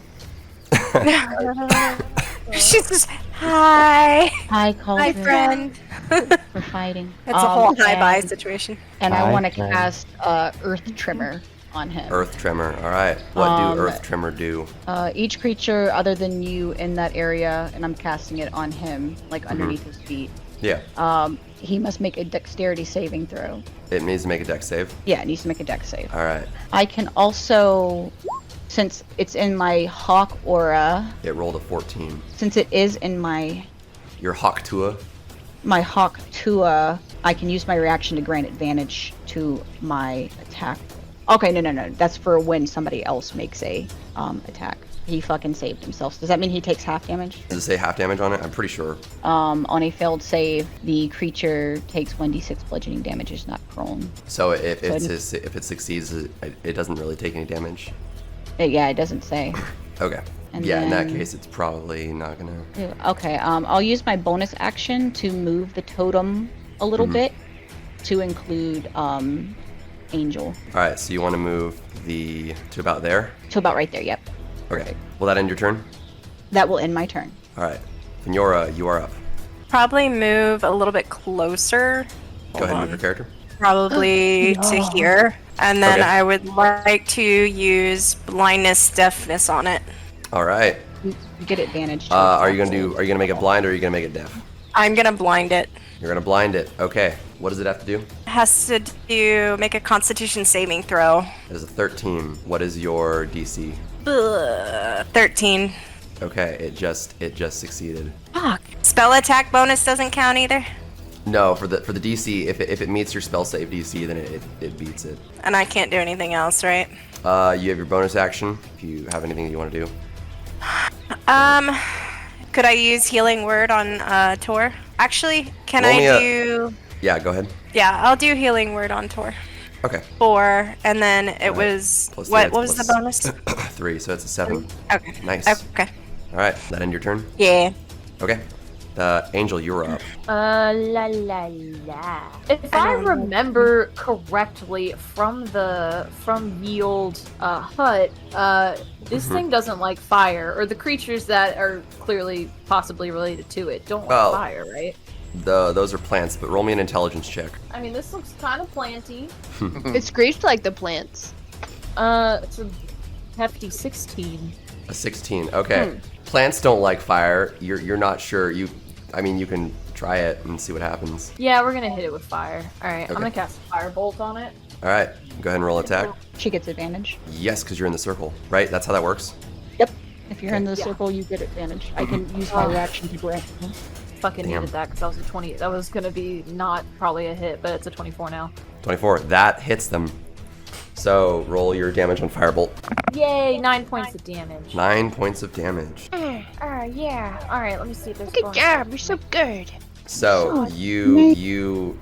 She says, "Hi, Hi, Cauldron. hi, friend." For fighting. It's a whole hi-bye and- situation. And I Hi, want to friend. cast Earth Trimmer on him. Earth Tremor. All right. What do Earth Tremor do? Each creature other than you in that area, and I'm casting it on him, like underneath his feet. Yeah. He must make a dexterity saving throw. It needs to make a dex save. Yeah, it needs to make a dex save. All right. I can also, since it's in my Hawk aura, It rolled a 14. since it is in my Your Hawk Tua. Hawk Tua, I can use my reaction to grant advantage to my attack. Okay, no. That's for when somebody else makes a attack. He fucking saved himself. Does that mean he takes half damage? Does it say half damage on it? I'm pretty sure. On a failed save, the creature takes 1d6 bludgeoning damage, is not prone. So if Good. it succeeds, it doesn't really take any damage. Yeah, it doesn't say. Okay. And yeah, in that then- case, it's probably not gonna. Okay, I'll use my bonus action to move the totem a little bit to include Angel. All right. So you want to move to about there. To about right there, yep. Okay. Will that end your turn? That will end my turn. All right. Venora, you are up. Probably move a little bit closer. Go ahead and move your character. Probably to here. And then Okay. I would like to use blindness, deafness on it. All right. You get advantage. to Are you attack gonna rolls. make it blind, or are you gonna make it deaf? I'm gonna blind it. You're gonna blind it. Okay. What does it have to do? It has to make a Constitution saving throw. It is a 13. What is your DC? 13. Okay. It just succeeded. Fuck. Spell attack bonus doesn't count either. No, for the DC, if it meets your spell save DC, then it beats it. And I can't do anything else, right? You have your bonus action. If you have anything that you want to do. Could I use healing word on Tor? Actually, can Roll I me a- do? Yeah. Go ahead. Yeah, I'll do healing word on Tor. Okay. 4, and then it Alright. was Plus what? that, What was the plus- bonus? 3. So it's a 7. Okay. Nice. Okay. All right. That end your turn. Yeah. Okay. Angel, you're up. La la la. If I remember correctly from the old hut, this thing doesn't like fire, or the creatures that are clearly possibly related to it don't like Well- fire, right? Those are plants, but roll me an intelligence check. I mean, this looks kind of planty. It's screeched like the plants. It's a hefty 16. A 16. Okay. Plants don't like fire. You're not sure. You can try it and see what happens. Yeah, we're gonna hit it with fire. All right, Okay. I'm gonna cast a firebolt on it. All right. Go ahead and roll attack. She gets advantage. Yes, because you're in the circle, right? That's how that works. Yep. If you're in the Yeah. circle, you get advantage. I can use my reaction to grant. Fucking Damn. needed that because that was a 20. That was gonna be not probably a hit, but it's a 24 now. 24. That hits them. So roll your damage on firebolt. Yay! 9 points of damage. 9 points of damage. Yeah. All right, let me see if there's. Good bonus. job, you're so good. So you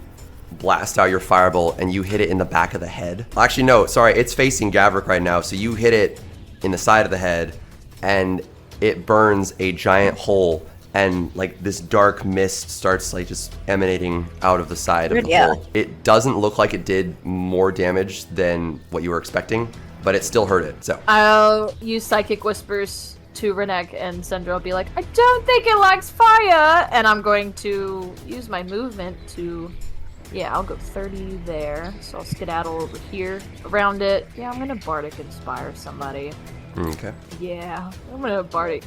blast out your firebolt and you hit it in the back of the head. Actually, no. Sorry, it's facing Gavrik right now. So you hit it in the side of the head, and it burns a giant hole, and like this dark mist starts like just emanating out of the side of the hole. It doesn't look like it did more damage than what you were expecting, but it still hurt it. So I'll use Psychic Whispers to Renek, and Sandra will be like, I don't think it likes fire! And I'm going to use my movement to... Yeah, I'll go 30 there. So I'll skedaddle over here, around it. Yeah, I'm gonna Bardic Inspire somebody. okay. Yeah, I'm gonna Bardic.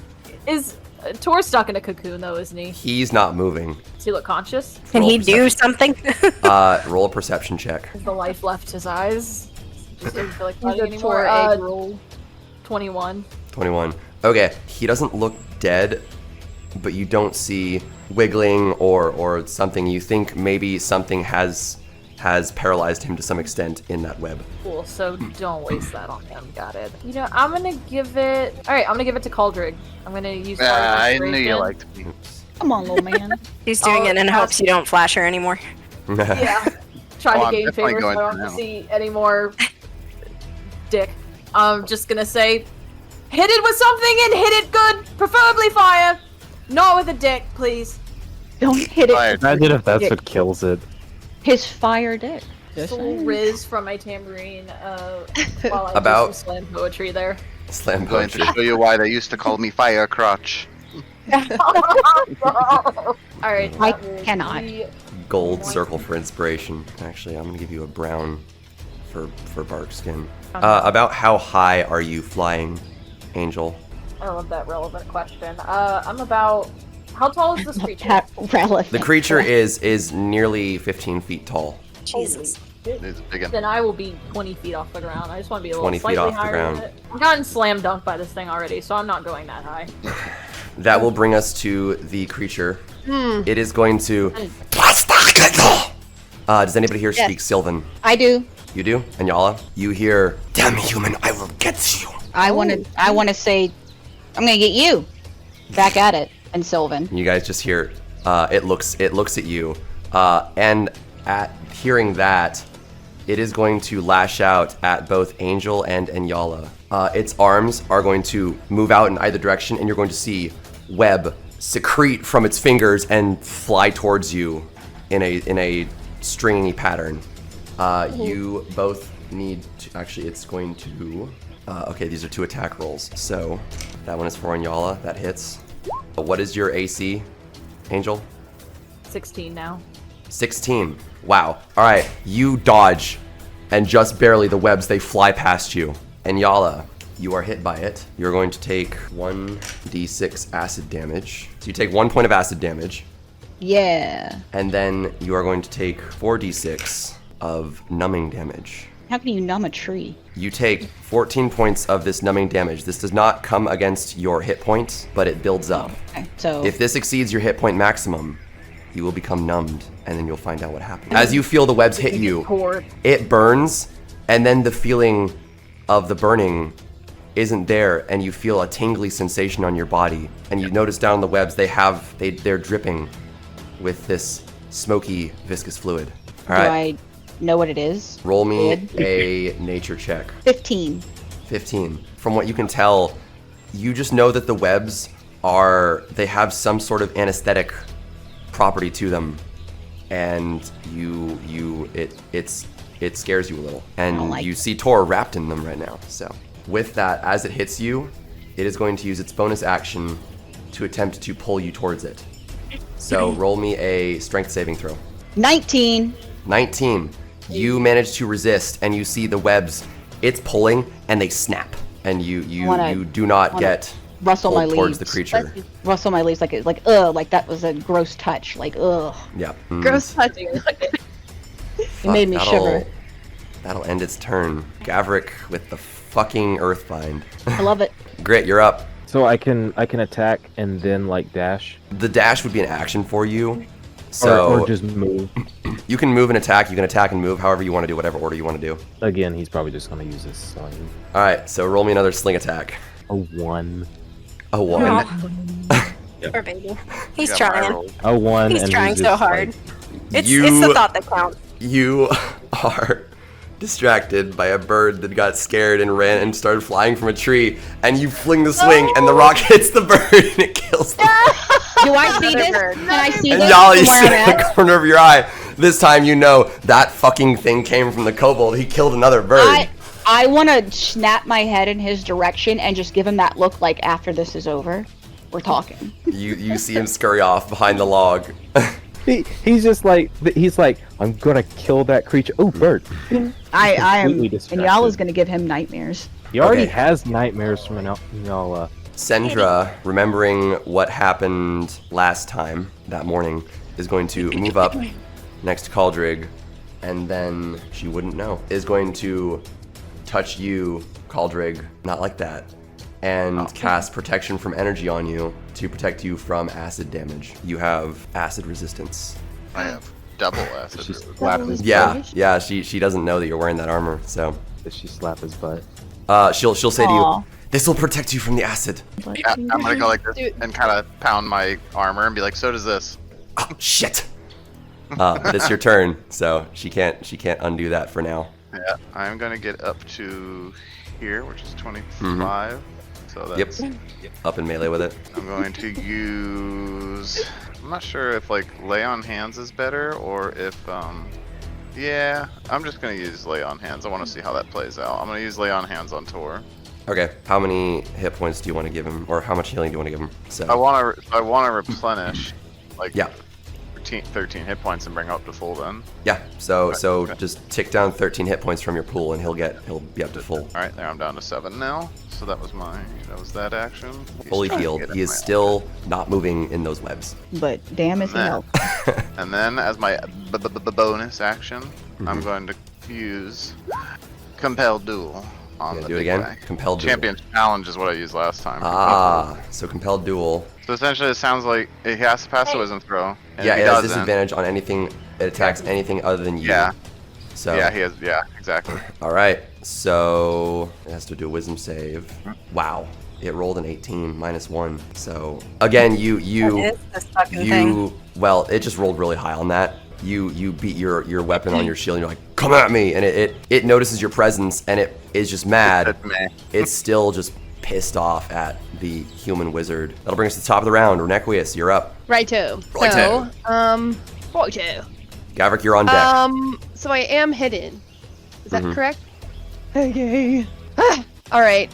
Is Tor's stuck in a cocoon though, isn't he? He's not moving. Does he look conscious? Can he do something? Roll a perception check. Has the life left his eyes? Just doesn't feel like He's fighting a anymore. Tor egg roll. 21. 21. Okay, he doesn't look dead, but you don't see wiggling or something. You think maybe something has paralyzed him to some extent in that web. Cool, so don't waste that on him. Got it. You know, I'm gonna give it... Alright, I'm gonna give it to Caldrig. I'm gonna use I knew you liked me. Come on, little man. He's doing it in hopes you don't flash her anymore. Yeah. Trying Oh, to I'm gain definitely favor so I going don't to have to now. see any more dick. I'm just gonna say, hit it with something and hit it good, preferably fire. Not with a dick, please. Don't hit it. Fire. Imagine if that's Yeah. what kills it. His fire dick. Just Soul saying. Riz from my tambourine while I About- do some slam poetry there. Slam I'm going poetry. to show you why they used to call me Fire Crotch. Alright, I that will cannot. be- Gold circle for inspiration. Actually, I'm gonna give you a brown for bark skin. About how high are you flying, Angel? I love that relevant question. I'm about... How tall is this creature? That relevant. The creature is nearly 15 feet tall. Jesus. It's big. Then I will be 20 feet off the ground. I just want to be a little 20 feet slightly off the higher ground. than it. I've gotten slam dunked by this thing already, so I'm not going that high. That will bring us to the creature. It is going to... does anybody here speak Sylvan? I do. You do? And Yala? You hear, damn human, I will get you. I want to say, I'm gonna get you. Back at it. And Sylvan. You guys just hear, it looks at you. And at hearing that, it is going to lash out at both Angel and Enyala. Its arms are going to move out in either direction, and you're going to see web secrete from its fingers and fly towards you in a stringy pattern. You both need to, actually it's going to, okay, these are 2 attack rolls. So that one is for Enyala, that hits. What is your AC, Angel? 16 now. 16. Wow. All right, you dodge, and just barely the webs, they fly past you. And Yala, you are hit by it. You're going to take 1d6 acid damage. So you take 1 point of acid damage, Yeah. and then you are going to take 4d6 of numbing damage. How can you numb a tree? You take 14 points of this numbing damage. This does not come against your hit point, but it builds up. Okay, so If this exceeds your hit point maximum, you will become numbed, and then you'll find out what happened. As you feel the webs hit you, Cord. it burns, and then the feeling of the burning isn't there, and you feel a tingly sensation on your body. And you notice down the webs, they're dripping with this smoky, viscous fluid. All do right, I know what it is? roll me Good. a nature check. 15. 15. From what you can tell, you just know that the webs they have some sort of anesthetic property to them, and it scares you a little, don't and like you it. see Tor wrapped in them right now. So with that, as it hits you, it is going to use its bonus action to attempt to pull you towards it. So roll me a strength saving throw. 19. 19. You manage to resist, and you see the webs. It's pulling, and they snap, and you do not get Rustle my pulled towards leaves. the creature. Rustle my leaves like ugh, like that was a gross touch. Like ugh. Yeah. Gross touching. It made me shiver. That'll end its turn. Gavrik with the fucking Earthbind. I love it. Grit, you're up. So I can attack and then like dash, The dash would be an action for you. So or just move. you can move and attack. You can attack and move however you want to do, whatever order you want to do. Again, he's probably just gonna use this on All right. So roll me another sling attack. a 1. A 1. Poor baby. He's Got my trying. roll. A 1. He's and trying so just, hard. like, It's the thought that counts. You are distracted by a bird that got scared and ran and started flying from a tree, and you fling the swing, and the rock hits the bird and it kills the bird. Do I see this? Can I see And this y'all, from you where see I'm it in the at? corner of your eye. This time you know that fucking thing came from the kobold. He killed another bird. I want to snap my head in his direction and just give him that look like after this is over, we're talking. You see him scurry off behind the log. He's just like, I'm gonna kill that creature. Oh, bird. I am, Completely and distracted. Yala's gonna give him nightmares. He already Okay. has nightmares from Yala. Sendra, remembering what happened last time, that morning, is going to move up next to Caldrig, and then she wouldn't know. Is going to touch you, Caldrig, not like that, and cast protection from energy on you to protect you from acid damage. You have acid resistance. I have double acid. She slap his butt. Yeah, she doesn't know that you're wearing that armor, so Does she slap his butt? she'll say to Aw. you, "This will protect you from the acid." Yeah, I'm gonna go like this and kind of pound my armor and be like, "So does this." Oh shit! But it's your turn, so she can't undo that for now. Yeah, I'm gonna get up to here, which is 25. So that's. Yep. Up in melee with it. I'm going to use. I'm not sure if like lay on hands is better or if yeah, I'm just gonna use lay on hands. I want to see how that plays out. I'm gonna use lay on hands on Tor. Okay. How many hit points do you want to give him, or how much healing do you want to give him? So I want to replenish like yeah, 13 hit points and bring up to full then. yeah. So Okay. just tick down 13 hit points from your pool, and he'll be up to full. All right, there I'm down to 7 now. So that was that action. He's Fully trying to healed. get He in is my- still not moving in those webs. But damn is Nah. hell. And then as my bonus action, Mm-hmm. I'm going to use Compel Duel on Yeah, the do it big again. guy. Compelled duel. Champion Challenge is what I used last time. So compelled duel. So essentially, it sounds like he has to pass the wisdom throw. And Yeah, if he it has doesn't, disadvantage on anything. It attacks anything other than you. Yeah. So Yeah, he has. Yeah, exactly. all right. So it has to do a wisdom save. Wow. It rolled an 18 -1. So again, That is this fucking thing. well, it just rolled really high on that. You beat your weapon on your shield and you're like, come at me, and it notices your presence and it is just mad. That's me. It's still just pissed off at the human wizard. That'll bring us to the top of the round. Renequius, you're up. Righto. Righto. So, righto. Gavrik, you're on deck. So I am hidden. Is that Mhm. correct? Okay. All right.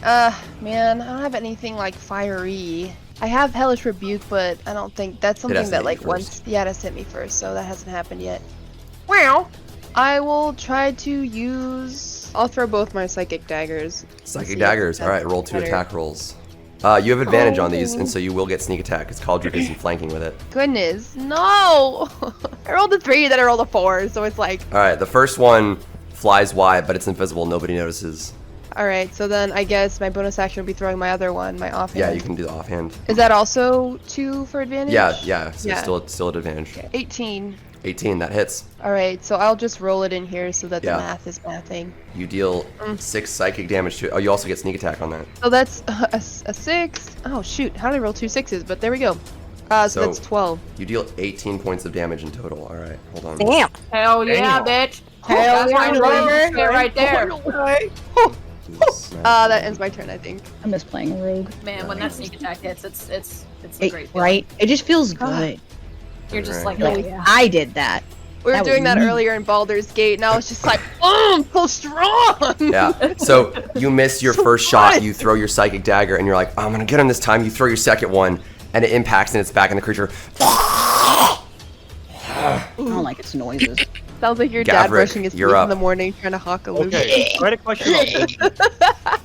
Man, I don't have anything like fiery. I have Hellish Rebuke, but I don't think that's has something to that hit you like first. once. Yeah, it has to hit me first, so that hasn't happened yet. Wow. I will try to use. I'll throw both my psychic daggers. Psychic See if daggers. All that's right, roll 2 better. attack rolls. You have advantage on these, Oh. and so you will get sneak attack because Caldric isn't flanking with it. Goodness, no! I rolled a 3, then I rolled a 4, so it's like. All right, the first one flies wide, but it's invisible. Nobody notices. All right, so then I guess my bonus action would be throwing my other one, my offhand. Yeah, you can do the offhand. Is that also 2 for advantage? Yeah. So Yeah. still at advantage. 18. 18, that hits. All right, so I'll just roll it in here so that Yeah. the math is mathing. You deal 6 psychic damage to it. Oh, you also get sneak attack on that. So that's a 6. Oh shoot, how did I roll 2 6s? But there we go. So So- that's 12. You deal 18 points of damage in total. All right, hold on. Damn. Hell yeah, bitch. Hell That's my yeah, rogue brother. shit right there. That ends my turn, I think. I miss playing a rogue. Man, when that sneak attack hits, it's a It- great feeling. right? It just feels good. You're just Alright. like, oh Like, yeah. I did that. We were That doing was that me. earlier in Baldur's Gate, and I was just like, I'm so strong! Yeah. So you miss your So first shot. what? You throw your psychic dagger, and you're like, I'm gonna get him this time. You throw your second one, and it impacts, and it's back in the creature. I don't like its noises. Sounds like your dad Gavrik, brushing his you're teeth up. in the morning trying to hawk a loop. Okay, I had a question about movement.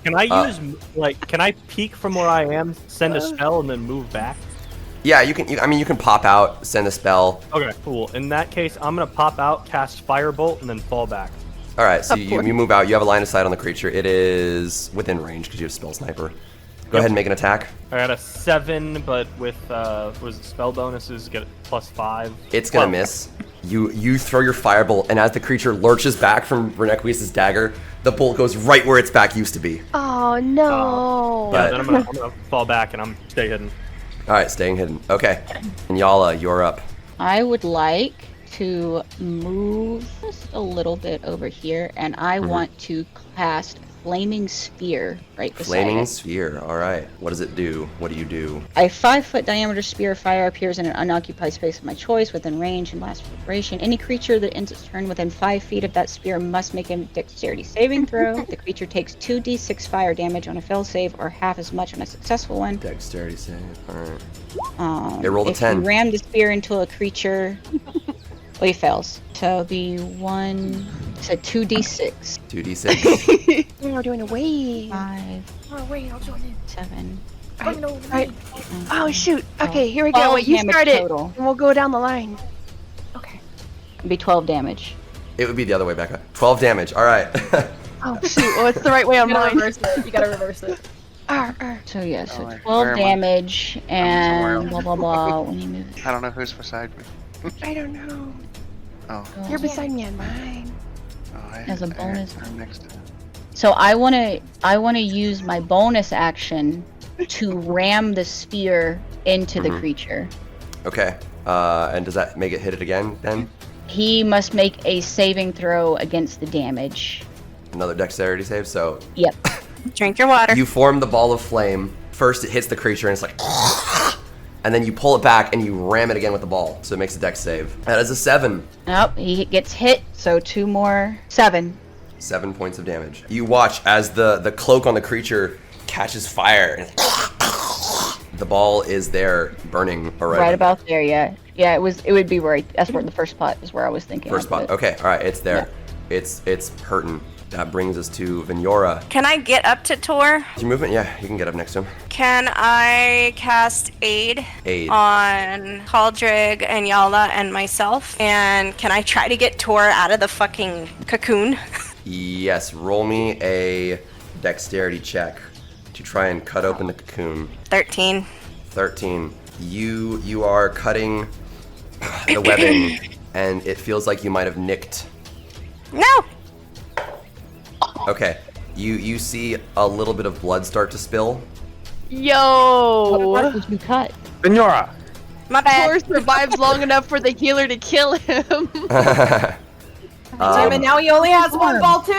Can I Uh, use, can I peek from where I am, send a spell, and then move back? Yeah, you can. You can pop out, send a spell. Okay, cool. In that case, I'm gonna pop out, cast Firebolt, and then fall back. All right, so Of you course. move out. You have a line of sight on the creature. It is within range because you have spell sniper. Go ahead and make an attack. I got a 7, but with, was it spell bonuses, get +5. It's gonna Well, miss. You throw your firebolt, and as the creature lurches back from Renequius' dagger, the bolt goes right where its back used to be. Oh no! Yeah, But- then I'm gonna fall back and I'm stay hidden. All right, staying hidden. Okay, and Yala, you're up. I would like to move just a little bit over here, and I want to cast Flaming Spear right beside Flaming it. Sphere. All right. What does it do? What do you do? A 5-foot diameter spear of fire appears in an unoccupied space of my choice within range and lasts for duration. Any creature that ends its turn within 5 feet of that spear must make a dexterity saving throw. The creature takes 2d6 fire damage on a fail save or half as much on a successful one. Dexterity save. All right. It rolled a if 10. you ram the spear into a creature, well, he fails. So the 2d6. 2d6. We're doing a wave. 5, Oh wait, I'll join in. 7. Alright. Oh shoot. Okay, here we go. 12 Wait, you damage start it, total. and we'll go down the line. Okay. It'd be 12 damage. It would be the other way, Becca. 12 damage. All right. Oh shoot. Well, it's the right way on You gotta mine. reverse it. You gotta reverse it. So yeah, so Oh, 12 where am I? damage and somewhere blah blah blah when you move. I don't know who's beside me. I don't know. Oh, You're beside me on mine. As a bonus. I'm next to him. So I wanna use my bonus action to ram the spear into the creature. Okay. And does that make it hit it again then? He must make a saving throw against the damage. Another dexterity save. So Yep. Drink your water. you form the ball of flame. First, it hits the creature and it's like, and then you pull it back and you ram it again with the ball. So it makes a dex save. That is a 7. Nope, he gets hit, so 2 more. 7. 7 points of damage. You watch as the cloak on the creature catches fire. And the ball is there, burning already. Right about there, yeah. Yeah, it would be right. That's where the first spot is where I was thinking. First of spot. it. Okay, all right, it's there. It's hurting. That brings us to Vignora. Can I get up to Tor? Your movement? Yeah, you can get up next to him. Can I cast aid on Caldrig and Yala and myself? And can I try to get Tor out of the fucking cocoon? Yes, roll me a dexterity check to try and cut open the cocoon. 13. 13. You are cutting the webbing, and it feels like you might have nicked. No! Okay, you see a little bit of blood start to spill. What Yo! part did you cut? Vignora! My bad. Tor survives long enough for the healer to kill him. Damn it, now he only has one ball too!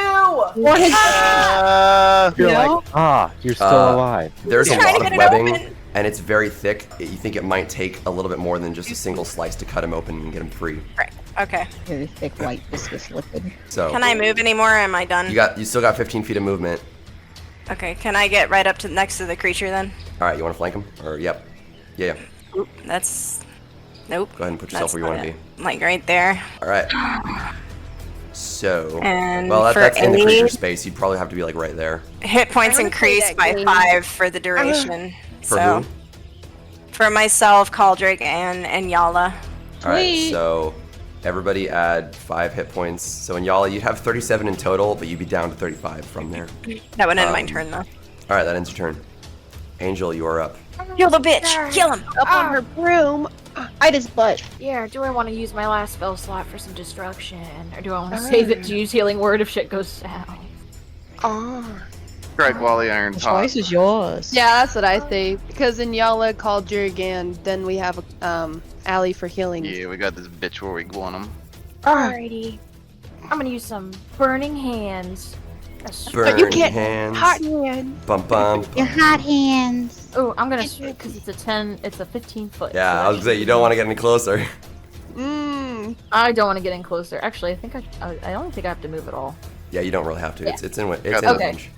You're like, you're still alive. There's a Trying to lot of get it webbing, open. and it's very thick. You think it might take a little bit more than just a single slice to cut him open and get him free. Right. Okay. Very thick, white, viscous liquid. So Can I move anymore or am I done? you still got 15 feet of movement. Okay, can I get right up to next to the creature then? All right, you want to flank him? Or yep, yeah. That's... Nope. Go ahead and put yourself That's where you not want to be. it. Like right there. All right. So, And well, for that's in the creature aid- space. You'd probably have to be like right there. Hit points I wanna play increased that by game. 5 for the duration. For so, who? For myself, Caldrig, and Yala. All right, Sweet. so everybody add 5 hit points. So in Yala, you'd have 37 in total, but you'd be down to 35 from there. That would end my turn though. All right, that ends your turn. Angel, you are up. Kill the bitch! Kill him! Up on her broom. Bite his butt. Yeah, do I want to use my last spell slot for some destruction? Or do I want to save it to use Healing Word if shit goes south? Oh. Strike while the iron The hot. choice is yours. Yeah, that's what I say. Because in Yala, Caldrig, and then we have Allie for healing. Yeah, we got this bitch where we want him. Alrighty. I'm gonna use some Burning Hands. Burn But you can't. hands. Hot hand. Bum bum. Your hot hands. Oh, I'm gonna because it's a 15 foot. Yeah, so I was gonna say you don't want to get any closer. Mmm. I don't want to get in closer. Actually, I think I don't think I have to move at all. Yeah, you don't really have to. It's in Got the Okay. range.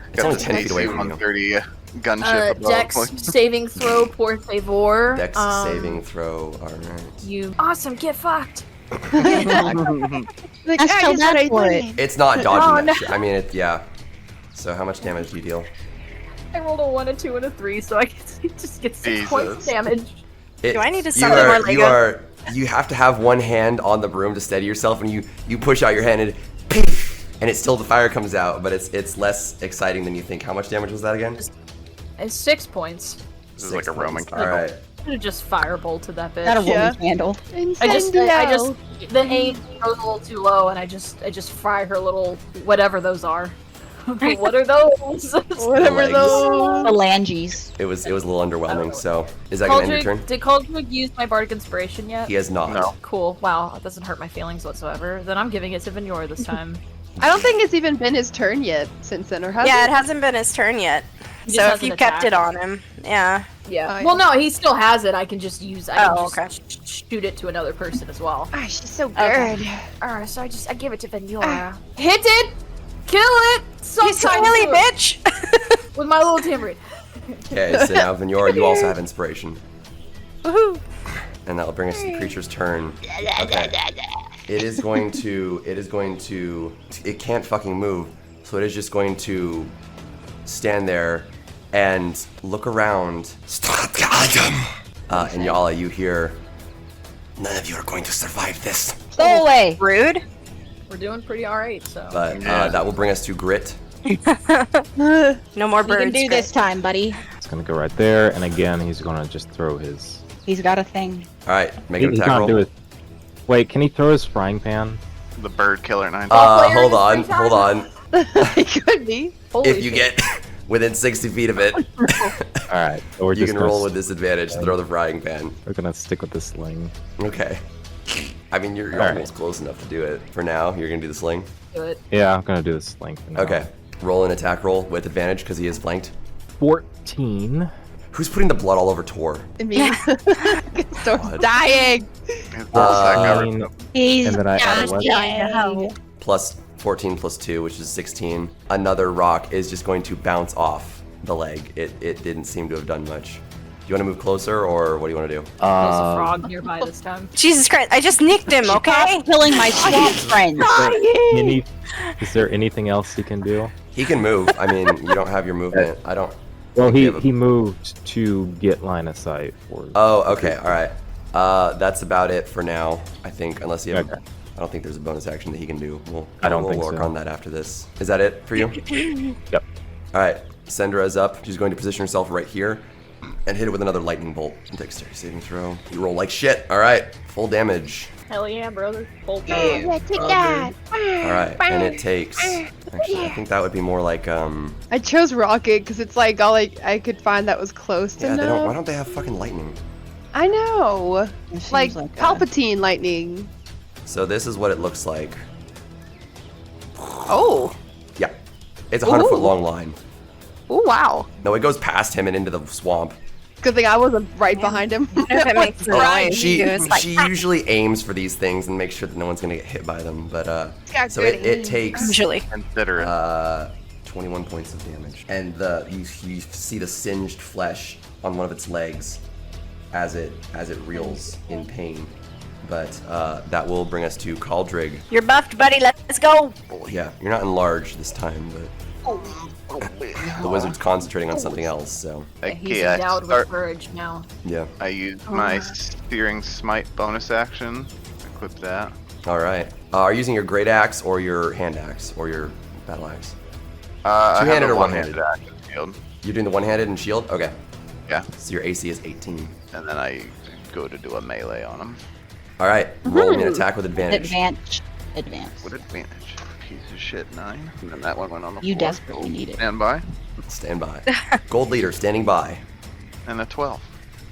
It's Got only this 10 feet away AC from you. 130 gunship above. Dex saving throw, Por Favor. Dex saving throw. All right. You awesome. Get fucked. Like, Let's tell guess what that I for did. It's not dodging Oh, that no. shit. I mean, yeah. So how much damage do you deal? I rolled a 1, a 2, and a 3, so I just get 6 points of Jesus. damage. Do I need to you summon are, more You Lego? are. You have to have one hand on the broom to steady yourself, and you push out your hand and poof, and it's still the fire comes out, but it's less exciting than you think. How much damage was that again? It's 6 points. This is like a Roman All right. Could have just firebolted that bitch. Not a Yeah. Roman candle. I just the aim goes a little too low, and I just fry her little whatever those are. What are those? Whatever legs. those. Phalanges. It was a little underwhelming. So is that gonna end your turn? Did Cauldrig use my bardic inspiration yet? He has not. No. Cool. Wow, that doesn't hurt my feelings whatsoever. Then I'm giving it to Venyor this time. I don't think it's even been his turn yet since then, or has Yeah, it? it hasn't been his turn yet. He So just if hasn't you kept attacked. it on him, yeah. Yeah. Oh, Well, no, he still has it. I can just use. I Oh, can just shoot it to another person as well. Ah, she's so good. Okay. Alright, so I give it to Venyor. Hit it, kill it. You silly bitch! With my little tambourine. Okay, so now Venyor, you also have inspiration, Woohoo! and that will bring us to the creature's turn. Okay. It is going to. It can't fucking move, so it is just going to stand there and look around. Stop the item. And Yala, you hear. None of you are going to survive this. Go away. Rude. We're doing pretty alright, so. But that will bring us to Grit. No more You birds. can do this time, buddy. It's gonna go right there, and again, he's gonna just throw his. He's got a thing. All right, make an He's attack gonna do roll. his. Wait, can he throw his frying pan? The bird killer 9. Hold on, hold on. It could be. Holy If you shit. get within 60 feet of it, All right, so we're you just can gonna roll with disadvantage to throw the frying pan. We're gonna stick with the sling. Okay. I mean, you're All right. almost close enough to do it. For now, you're gonna do the sling. Do it. Yeah, I'm gonna do the sling for now. Okay. Roll an attack roll with advantage because he is flanked. 14. Who's putting the blood all over Tor? Me. Starts dying. He's And then I add a what? dying. Plus 14 plus 2, which is 16. Another rock is just going to bounce off the leg. It didn't seem to have done much. Do you want to move closer, or what do you want to do? There's a frog nearby this time. Jesus Christ! I just nicked him. Okay. Killing my swamp friends. Is there anything else he can do? He can move. I mean, you don't have your movement. I don't. Well, You have a- he moved to get line of sight for. Oh, okay. All right. That's about it for now, I think. Unless you have. Okay. I don't think there's a bonus action that he can do. I don't we'll think work so. on that after this. Is that it for you? Yep. All right. Sendra is up. She's going to position herself right here and hit it with another lightning bolt. Dexterity saving throw. You roll like shit. All right. Full damage. Hell yeah, brother. Bolt Yeah, take that. All right. And it takes. Actually, I think that would be more like I chose rocket because it's like all I could find that was close to Yeah. They don't. Why enough. don't they have fucking lightning? I know. It seems Like that. Palpatine lightning. So this is what it looks like. Oh. Yeah. It's a 100-foot Ooh. long line. Oh wow. No, it goes past him and into the swamp. Good thing I wasn't right behind him. If it makes Right. noise. She He was like, usually aims for these things and makes sure that no one's gonna get hit by them. But got so good it aim. takes Usually. Consider it. 21 points of damage, and you see the singed flesh on one of its legs as it reels in pain. But that will bring us to Caldrig. You're buffed, buddy. Let's go. Yeah, you're not enlarged this time, but the wizard's concentrating on something else. So He's Okay, I endowed with start. courage now. yeah. I use my Searing Smite bonus action. Equip that. All right. Are you using your great axe or your hand axe or your battle axe? I have Two-handed a or one-handed one-handed? action shield. You're doing the one-handed and shield. Okay. Yeah, So your AC is 18. and then I go to do a melee on him. All right. Roll me an attack with advantage. Advance. What advantage? Piece of shit, 9. And then that one went on the You floor. desperately need it. Stand by. Stand by. Gold leader standing by. And a 12.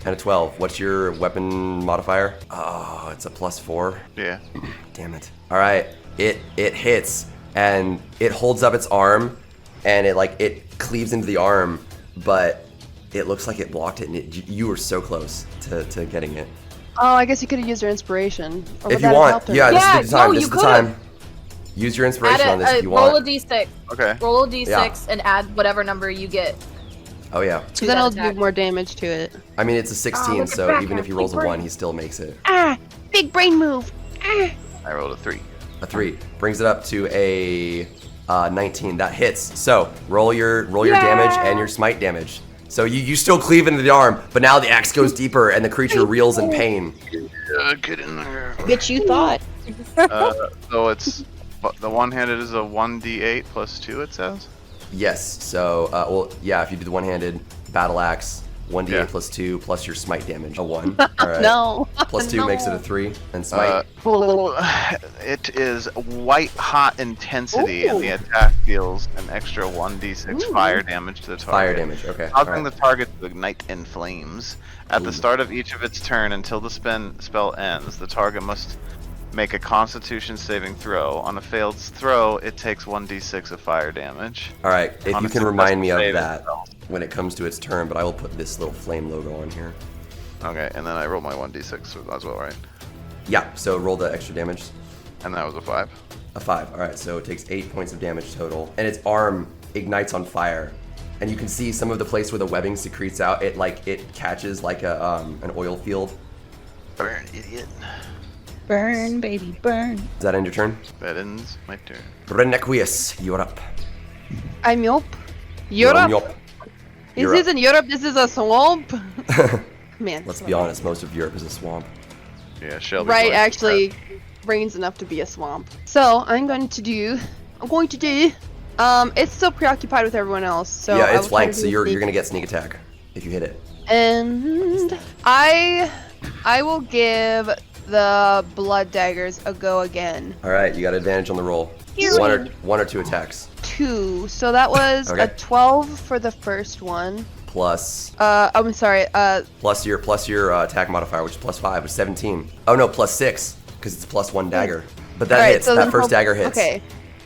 And a 12. What's your weapon modifier? Oh, it's a +4. Yeah. Damn it. All right. It hits and it holds up its arm and it cleaves into the arm, but it looks like it blocked it and you were so close to getting it. Oh, I guess you could have used your inspiration. Or would If you that have want, helped her? yeah, Yeah, this is the time. no, this you is the could've. time. Use your inspiration on this if you roll want. a d6. Okay. Roll a d6 Yeah. and add whatever number you get Oh yeah. to So then that I'll attack. do more damage to it. I mean, it's a 16, look at so that, even if he rolls a big 1, brain. he still makes it. Ah, big brain move. Ah. I rolled a 3. A 3 brings it up to a 19. That hits. So roll your damage and your smite damage. So you still cleave into the arm, but now the axe goes deeper and the creature reels in pain. Get in there. Bitch, you thought. So it's the one-handed is a 1d8 plus 2. It says. Yes. So well, yeah. If you do the one-handed battle axe, 1d8 Yeah. plus 2 plus your smite damage. A 1. All right. No. Plus 2 makes it a 3. And smite. It is white hot intensity, and the attack deals an extra 1d6 fire damage to the target. Fire damage. Okay. Causing Alright. the target to ignite in flames. At the start of each of its turn until the spell ends, the target must make a Constitution saving throw. On a failed throw, it takes 1d6 of fire damage. All right. If On you a can remind me of successful save, that itself. when it comes to its turn, but I will put this little flame logo on here. Okay, and then I roll my 1d6 as well, right? Yeah. So roll the extra damage. And that was a 5. A 5. All right. So it takes 8 points of damage total, and its arm ignites on fire. And you can see some of the place where the webbing secretes out. It catches like an oil field. Burn, idiot. Burn, baby, burn. Is that end your turn? That ends my turn. Renequius, you're up. I'm Yop. You're on Europe? Yop. This You're up. isn't Europe, this is a swamp. Man. Let's be honest, most of Europe is a swamp. Yeah, Shelby. Right, actually, rain's enough to be a swamp. So, I'm going to do... it's still preoccupied with everyone else, so... yeah, I it's will try to flanked, do so a you're sneak- gonna get sneak attack if you hit it. And... I will give the blood daggers a go again. All right, you got advantage on the roll. One or two attacks. 2, so that was Okay. a 12 for the first one. Plus I'm sorry, plus your attack modifier, which is plus 5, which is 17. Oh no, plus 6, because it's plus 1 dagger. But that Alright, hits. so That then first dagger hits. Okay,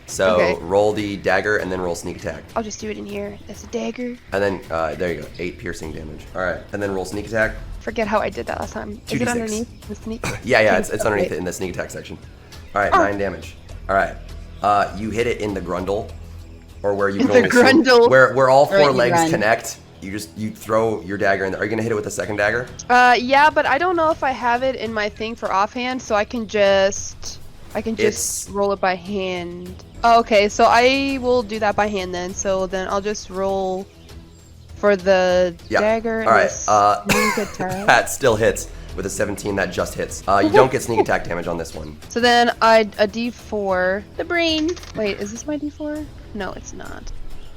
So okay. roll the dagger and then roll sneak attack. I'll just do it in here. That's a dagger. And then there you go, 8 piercing damage. All right, and then roll sneak attack. Forget how I did that last time. Is 2d6. it underneath the sneak? Yeah, it's underneath Okay. it in the sneak attack section. All right, 9 damage. All right, you hit it in the grundle, or where you can The only swing- grundle. where all Right, 4 you legs run. connect. You throw your dagger in there. Are you gonna hit it with a second dagger? Yeah, but I don't know if I have it in my thing for offhand, so I can just It's- roll it by hand. Oh, okay, so I will do that by hand then. So then I'll just roll for the Yeah. dagger and All right. the sneak attack. That still hits with a 17. That just hits. You don't get sneak attack damage on this one. So then a D4. The brain. Wait, is this my D4? No, it's not.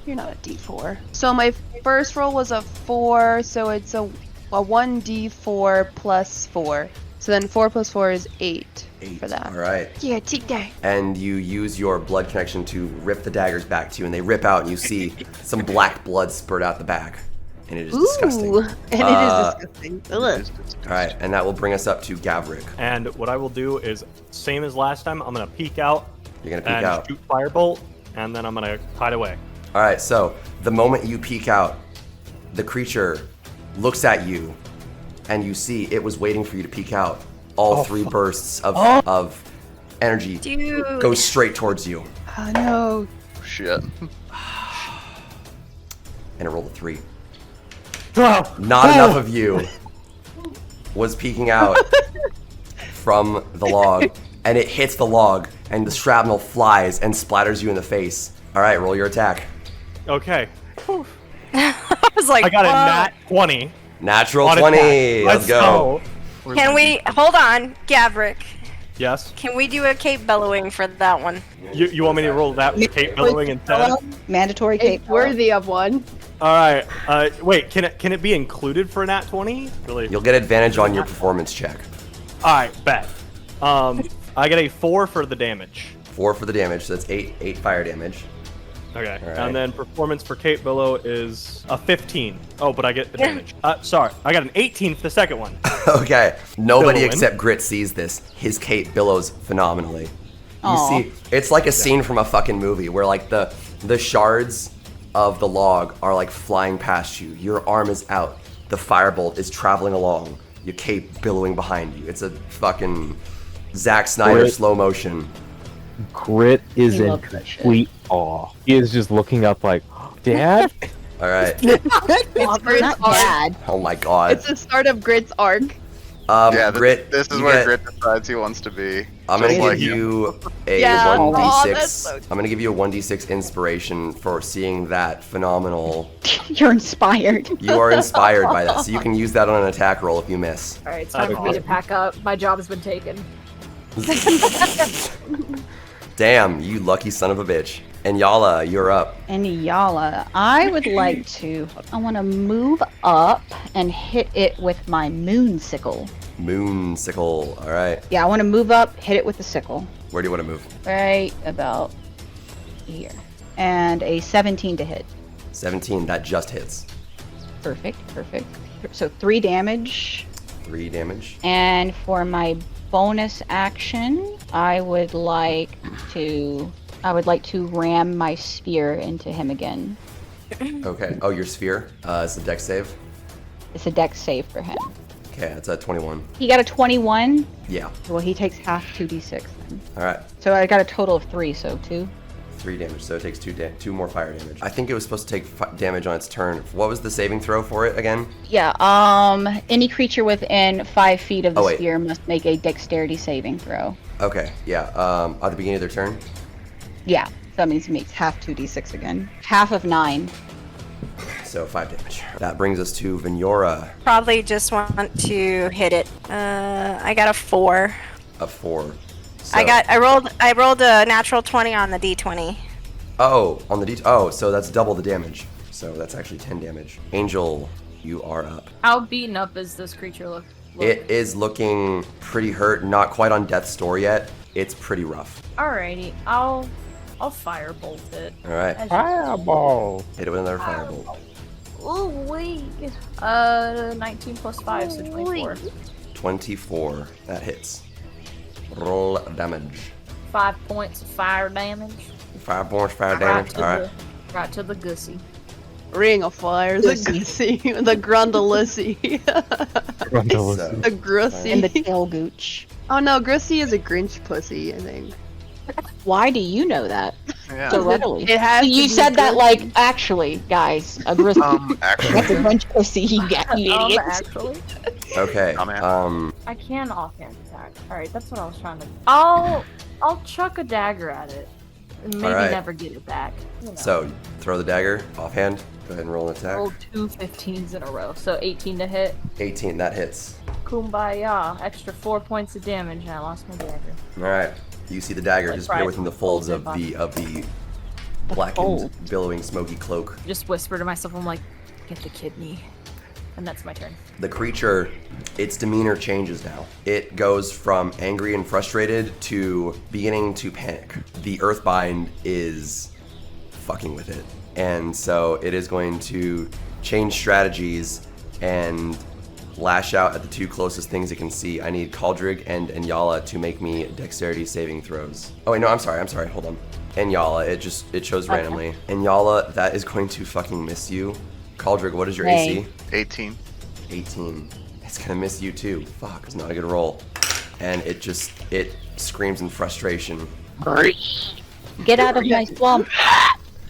You're not a D4. So my first roll was a 4, so it's a 1D4 plus 4. So then 4 plus 4 is 8 for that. All right. Yeah, take that. And you use your blood connection to rip the daggers back to you, and they rip out, and you see some black blood spurt out the back, and it is disgusting. Ooh, and it is disgusting. Ugh. All right, and that will bring us up to Gavrik. And what I will do is, same as last time, I'm going to peek out You're gonna peek and out. shoot firebolt, and then I'm going to hide away. All right, so the moment you peek out, the creature looks at you, and you see it was waiting for you to peek out. All 3 bursts of energy Dude. go straight towards you, Oh no. Shit. and it rolled a 3. Oh, Not enough of you was peeking out from the log, and it hits the log, and the shrapnel flies and splatters you in the face. All right, roll your attack. okay. I was like, I got a "Whoa." nat 20. Natural on 20. attack. Let's go. Can we hold on, Gavrik? Yes. Can we do a cape bellowing for that one? You want me to roll that with cape billowing instead? Mandatory cape. It's worthy of one. All right. Wait. Can it be included for a nat 20? Really? You'll get advantage on your performance check. All right. Bet. I get a 4 for the damage. 4 for the damage, so that's 8 fire damage. Okay. All right. And then performance for cape billow is a 15. Oh, but I get the damage. Sorry. I got an 18 for the second one. Okay. Nobody Billowing. except Grit sees this. His cape billows phenomenally. You Aw. see, it's like a scene from a fucking movie where like the shards of the log are like flying past you. Your arm is out. The firebolt is traveling along. Your cape billowing behind you. It's a fucking Zack Snyder Grit. slow motion. Grit is He in loves that shit. complete awe. He is just looking up like, Dad? All right. It's Grit's Not arc. bad. Oh my god. It's the start of Grit's arc. Yeah, Grit. this is you where get- Grit decides he wants to be. I'm gonna Just give like you a Yeah. 1d6. Aw, that's so- I'm gonna give you a 1d6 inspiration for seeing that phenomenal. You're inspired. You are inspired by that, so you can use that on an attack roll if you miss. All right, it's time for me to pack up. My job has been taken. Damn, you lucky son of a bitch. And Yala, you're up. And Yala, I would like to. I want to move up and hit it with my moon sickle. Moon sickle. All right. Yeah, I want to move up, hit it with the sickle. Where do you want to move? Right about here. And a 17 to hit. 17. That just hits. Perfect. So 3 damage. 3 damage. And for my bonus action, I would like to ram my spear into him again. Okay. Oh, your sphere. It's a dex save. It's a dex save for him. Okay, that's a 21. He got a 21. Yeah. Well, he takes half 2d6 then. All right. So I got a total of 3, so 2. 3 damage, so it takes 2 more fire damage. I think it was supposed to take damage on its turn. What was the saving throw for it again? Yeah, any creature within 5 feet of the sphere must make a dexterity saving throw. Okay, yeah. At the beginning of their turn? Yeah, so that means he makes half 2d6 again. Half of 9. So 5 damage. That brings us to Vignora. Probably just want to hit it. I got a 4. A 4. So, I rolled a natural 20 on the d20. Oh, on the D. Oh, so that's double the damage. So that's actually 10 damage. Angel, you are up. How beaten up is this creature look? It is looking pretty hurt. Not quite on death's door yet. It's pretty rough. Alrighty, I'll firebolt it. All right. Fireball. Hit it with another firebolt. Ooh wee. 19 plus 5, so 24. 24. That hits. Roll damage. 5 points of fire damage. 5 points fire damage. All right. Right to the gussy. Ring of fire, the gussy, the grundalussy. Grundalussy. The grussy. And the tail gooch. Oh no, Grussy is a Grinch pussy, I think. Why do you know that Yeah. so readily? It has You to be said that Grussy. like, actually, guys, a grizzly. Actually. That's a bunch of pussy, you idiots. Actually, Okay. Oh, man. I can offhand attack. Alright, that's what I was trying to. I'll chuck a dagger at it. And maybe Alright. never get it back. You know. So throw the dagger offhand. Go ahead and roll an attack. Rolled 2 15s in a row, so 18 to hit. 18. That hits. Kumbaya, extra 4 points of damage, and I lost my dagger. All right. You see the dagger Like disappear right. within the folds of the blackened, billowing, smoky cloak. Just whisper to myself, I'm like, get the kidney. And that's my turn. The creature, its demeanor changes now. It goes from angry and frustrated to beginning to panic. The Earthbind is fucking with it. And so it is going to change strategies and lash out at the 2 closest things it can see. I need Kaldrig and Enyala to make me dexterity saving throws. Oh wait, no, I'm sorry, hold on. Enyala, it chose randomly. Enyala, that is going to fucking miss you. Kaldrig, what is your AC? 18. 18. It's gonna miss you too. Fuck, it's not a good roll. And it screams in frustration. Get out of my swamp.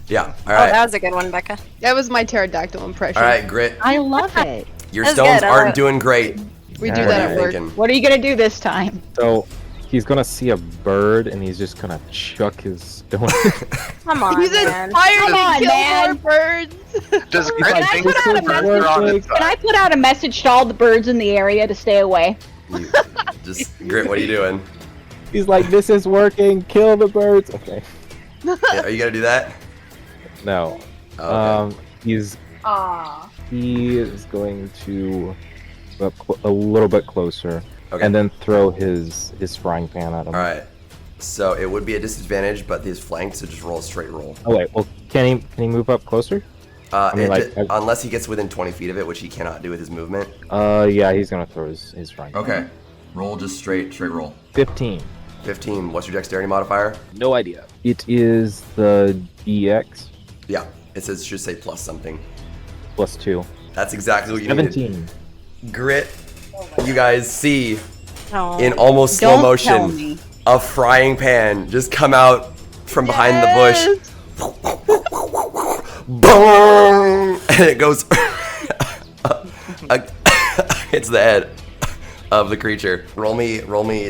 Yeah, Oh, alright. that was a good one, Becca. That was my pterodactyl impression. Alright, Grit. I love it. Your That's stones good, I aren't love it. doing great. We do Alright. What that are at you work. thinking? What are you gonna do this time? So he's gonna see a bird and he's just gonna chuck his stone. Come on, He's man. inspired Come to on, kill man. more birds. Does Can Grit I think put out a we're on his Can side? I put out a message to all the birds in the area to stay away? Grit, what are you doing? He's like, this is working. Kill the birds. Okay. Yeah, are you gonna do that? No. Oh, okay. He is going to go up a little bit closer Okay. and then throw his frying pan at him. Alright. So it would be a disadvantage, but he's flanked, so just roll a straight roll. Oh wait, well, can he move up closer? mean, Unless he gets within 20 feet of it, which he cannot do with his movement. Yeah, he's gonna throw his frying pan. Okay. Roll just straight roll. 15. 15. What's your dexterity modifier? No idea. It is the DX Yeah. It should say plus something. plus 2. That's exactly what you needed. 17. Grit, you guys see No. in almost slow Don't tell motion me. a frying pan just come out from behind the bush. Boom! And it goes hits the head of the creature. Roll me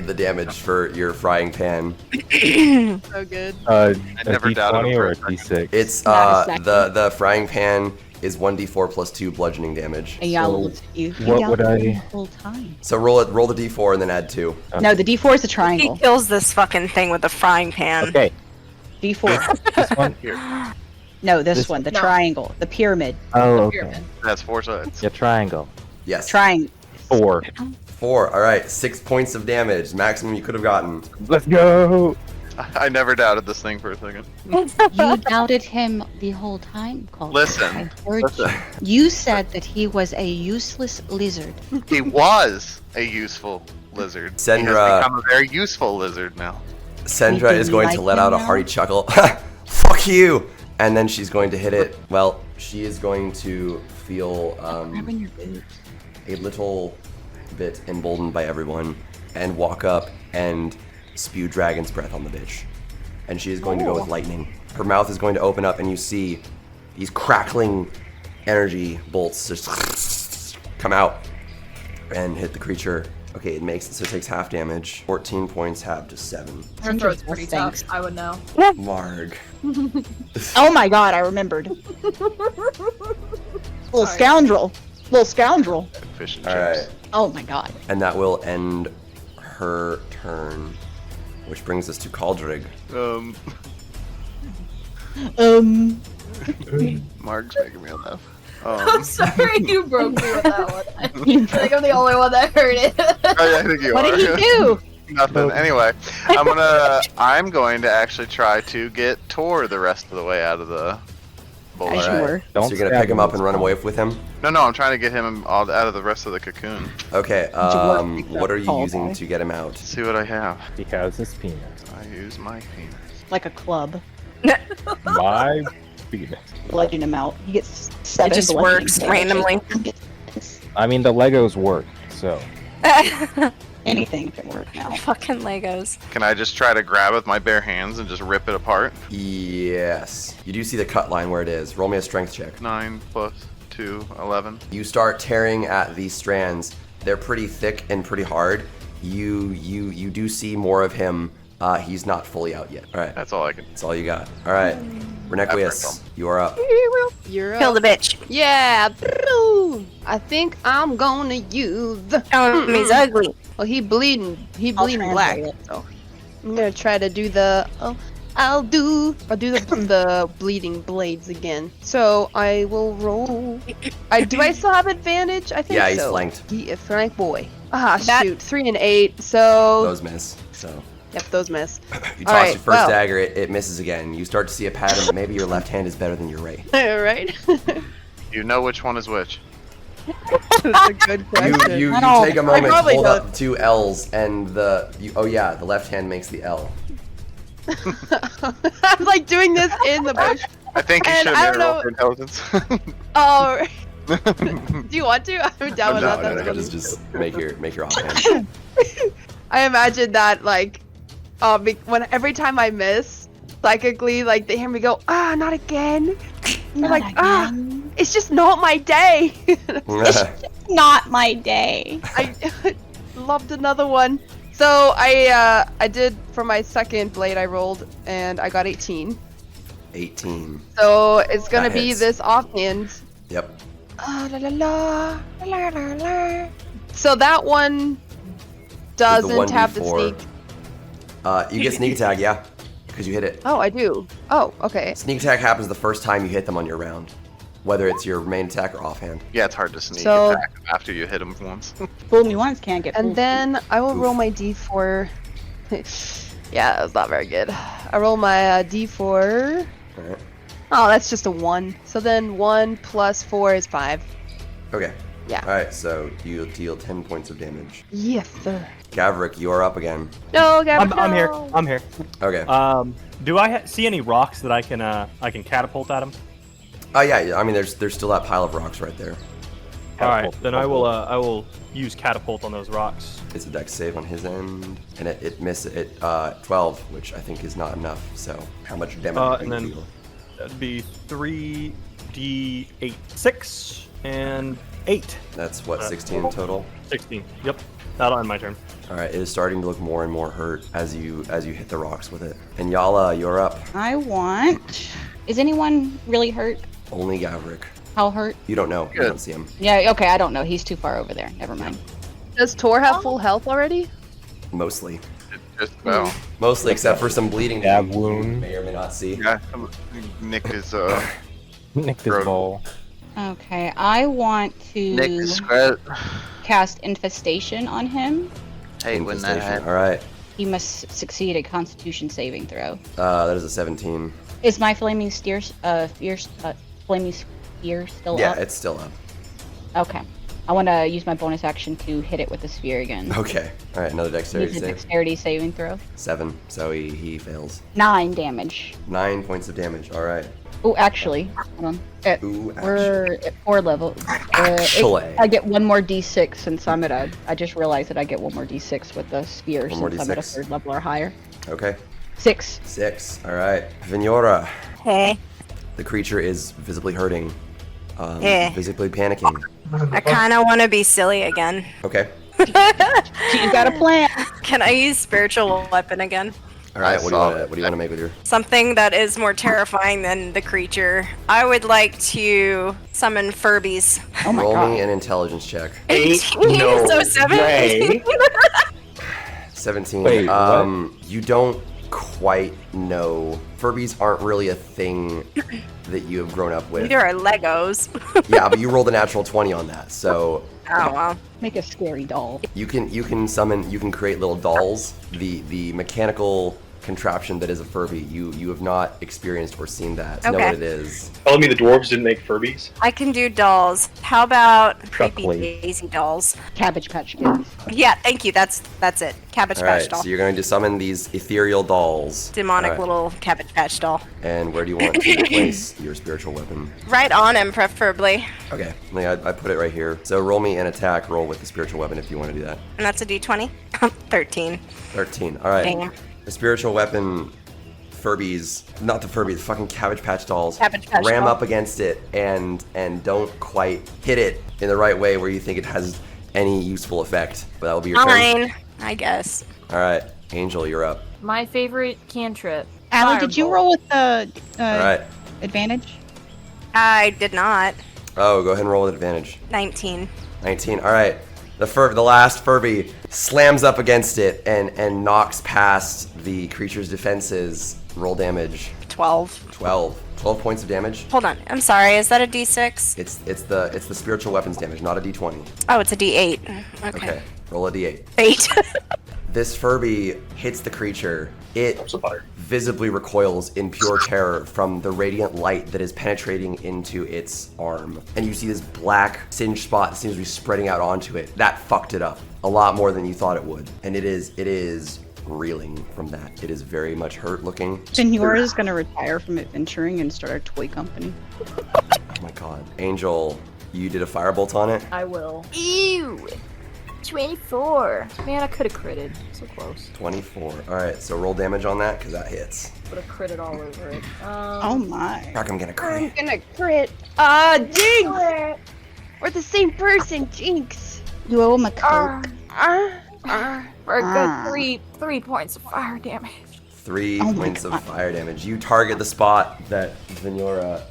the damage for your frying pan. So good. A never doubted D20 him for or a a second. D6? It's Not a second. the frying pan is 1d4 plus 2 bludgeoning damage. And y'all looks at you. what Y'all would I- the whole time. So roll the d4 and then add 2. No, the D4 is a He triangle. kills this fucking thing with a frying pan. Okay. D4. This one? Here. No, this This- one, the No. triangle, the pyramid. Oh, The okay. pyramid. That's 4 sides. Yeah, triangle. Yes. Triangle. 4. 4. All right. 6 points of damage, maximum you could have gotten. Let's go! I never doubted this thing for a second. You doubted him the whole time, Calder. Listen, I heard listen. you. You said that he was a useless lizard. He was a useful lizard. He Sendra- has become a very useful lizard now. Sendra We is didn't going like to let him out a now? hearty chuckle. Fuck you! And then she's going to hit it. Well, she is going to feel Grabbing your boobs. a little bit emboldened by everyone and walk up and spew dragon's breath on the bitch. And she is going to go with lightning. Her mouth is going to open up and you see these crackling energy bolts just come out and hit the creature. Okay, it takes half damage. 14 points halved to 7. Her throat's pretty tough. Thanks. I would know. Marg. Oh my god, I remembered. Little Sorry. scoundrel. Little scoundrel. Fish and Alright. chips. Oh my god. And that will end her turn. Which brings us to Caldrig. Marg's making me laugh. I'm sorry you broke me with that one. I think I'm the only one that heard it. Oh, yeah, I think you What are. did he do? Nothing. Anyway, I'm going to actually try to get Tor the rest of the way out of the bowl. As you Alright. were. Don't So you're gonna stab pick him me, up and it's run fine. away with him? No, I'm trying to get him all out of the rest of the cocoon. Okay, work what are you tall using guy. to get him out? Let's see what I have. He has his penis. I use my penis. Like a club. My penis. Bludgeon him out. He gets 7 It just bludgeoning works damage. randomly. I mean, the Legos work, so. Anything can work now. Fucking Legos. Can I just try to grab it with my bare hands and just rip it apart? Yes. You do see the cut line where it is. Roll me a strength check. 9 plus 2, 11. You start tearing at these strands. They're pretty thick and pretty hard. You do see more of him. He's not fully out yet. All right. That's all I can. That's all you got. All right. Renequius, you are up. You're Kill up. the bitch. Yeah. I think I'm gonna use. Oh, he's ugly. Oh, he bleeding. He I'll bleeding black. translate it. So I'm gonna try to do the. I'll do the bleeding blades again. So I will roll. Do I still have advantage? I think Yeah, so. he's flanked. Flank boy. Ah, That- shoot. 3 and 8. So Those miss. So yep, those miss. you All toss right, your first well. dagger. It misses again. You start to see a pattern. But maybe your left hand is better than your right. Right. You know which one is which. That's a good question. You I don't- take a I moment, probably hold don't. up 2 L's, and the left hand makes the L. I'm like doing this in the bush. I think you And should I don't roll know- for intelligence. Oh, do you want to? I'm down with No, that. no, That's no, funny. just make your offhand. I imagine that like, when every time I miss, psychically, like they hear me go, not again. And they're like, it's just not my day. Not my day. I loved another one. So I did for my second blade. I rolled and I got 18. 18. So it's gonna That be hits. this offhand. Yep. La, la, la, la, la, la. So that one doesn't have the 1d4. sneak. You get sneak attack, yeah, because you hit it. Oh, I do. Oh, okay. Sneak attack happens the first time you hit them on your round, whether it's your main attack or offhand. Yeah, it's hard to sneak So- attack after you hit him once. Fool me once, can't get fooled. And then I will roll Oof. my d4. Yeah, that was not very good. I roll my d4. Alright. Oh, that's just a 1. So then 1 plus 4 is 5. Okay. Yeah. Alright, so you deal 10 points of damage. Yes, sir. Gavrik, you are up again. No, Gavin, I'm here. no. I'm here. Okay. Do I see any rocks that I can catapult at him? Oh yeah, I mean there's still that pile of rocks right there. All right, Catapult. then I will use catapult on those rocks. It's a dex save on his end, and it missed it 12, which I think is not enough. So how much damage do And you then deal? that'd be 3d8, 6 and 8. That's what 16 total. 16. Yep. That'll end my turn. All right, it is starting to look more and more hurt as you hit the rocks with it. And Yala, you're up. I want. Is anyone really hurt? Only Gavrik. How hurt? You don't know. You Good. don't see him. Yeah, okay, I don't know. He's too far over there. Never mind. Does Tor have full health already? Mostly. just about. Mostly, except for some bleeding Stab that you wound. may or may not see. Yeah, Nick is Nicked his Bro. ball. Okay, I want Nick to is scrap. cast Infestation on him. Hate when that Infestation. happens. All right. He must succeed a Constitution saving throw. That is a 17. Is my flaming spear still Yeah, up? it's still up. Okay. I want to use my bonus action to hit it with the spear again. Okay. All right, another dexterity Use a save. dexterity saving throw. 7. So he fails. 9 damage. 9 points of damage. All right. Oh, actually, hold on. Ooh, We're at 4 level. Actually. I get 1 more d6 since I'm at a. I just realized that I get 1 more d6 with the spear One more since I'm at a D6. 3rd level or higher. Okay. 6. 6. All right. Vinora. Hey, The creature is visibly hurting. Yeah. Visibly panicking. I kind of want to be silly again. Okay. You got a plan. Can I use spiritual weapon again? All right. I What saw do you want to make with your? Something that is more terrifying than the creature. I would like to summon Furbies. Oh my Roll god. me an intelligence check. 18, no so 7. way. 17. Wait, You don't quite know. Furbies aren't really a thing that you have grown up with. Neither are Legos. Yeah, but you rolled a natural 20 on that, so Oh well. Make a scary doll. you can create little dolls. The mechanical contraption that is a Furby, you have not experienced or seen that to know Okay. what it is. Telling me the dwarves didn't make Furbies? I can do dolls. How about creepy Chuckly. Daisy dolls? Cabbage Patch Kids. Yeah, thank you. That's it. Cabbage All Patch right, doll. so you're going to summon these ethereal dolls. Demonic All right. little Cabbage Patch doll. And where do you want to place your spiritual weapon? Right on him, preferably. Okay, I put it right here. So roll me an attack roll with the spiritual weapon if you want to do that. And that's a d20. 13. 13. All right. Damn. The spiritual weapon, Furbies, not the Furbies, the fucking Cabbage Patch dolls, Cabbage Patch ram doll. up against it and don't quite hit it in the right way where you think it has any useful effect. But that will be your turn. Fine, I guess. All right, Angel, you're up. My favorite cantrip. Allie, did you Fireball. roll with the All right. advantage? I did not. Oh, go ahead and roll with advantage. 19. 19. All right. The last Furby slams up against it and knocks past the creature's defenses. Roll damage. 12. 12. 12 points of damage. Hold on. I'm sorry. Is that a d6? It's the spiritual weapons damage, not a d20. Oh, it's a d8. Okay. Okay. Roll a d8. 8. This Furby hits the creature. It I'm so fired. visibly recoils in pure terror from the radiant light that is penetrating into its arm. And you see this black singed spot that seems to be spreading out onto it. That fucked it up a lot more than you thought it would. And it is reeling from that. It is very much hurt looking. Senora is going to retire from adventuring and start a toy company. Oh my god. Angel, you did a firebolt on it? I will. Ew! 24. Man, I could have critted. So close. 24. Alright, so roll damage on that, because that hits. Would have critted all over it. Oh my. Fuck, I'm gonna crit. gonna crit. Jinx! We're the same person, Jinx. You owe him a coke. For a good 3 points of fire damage. 3 Oh my points of God. fire damage. You target the spot that Vinora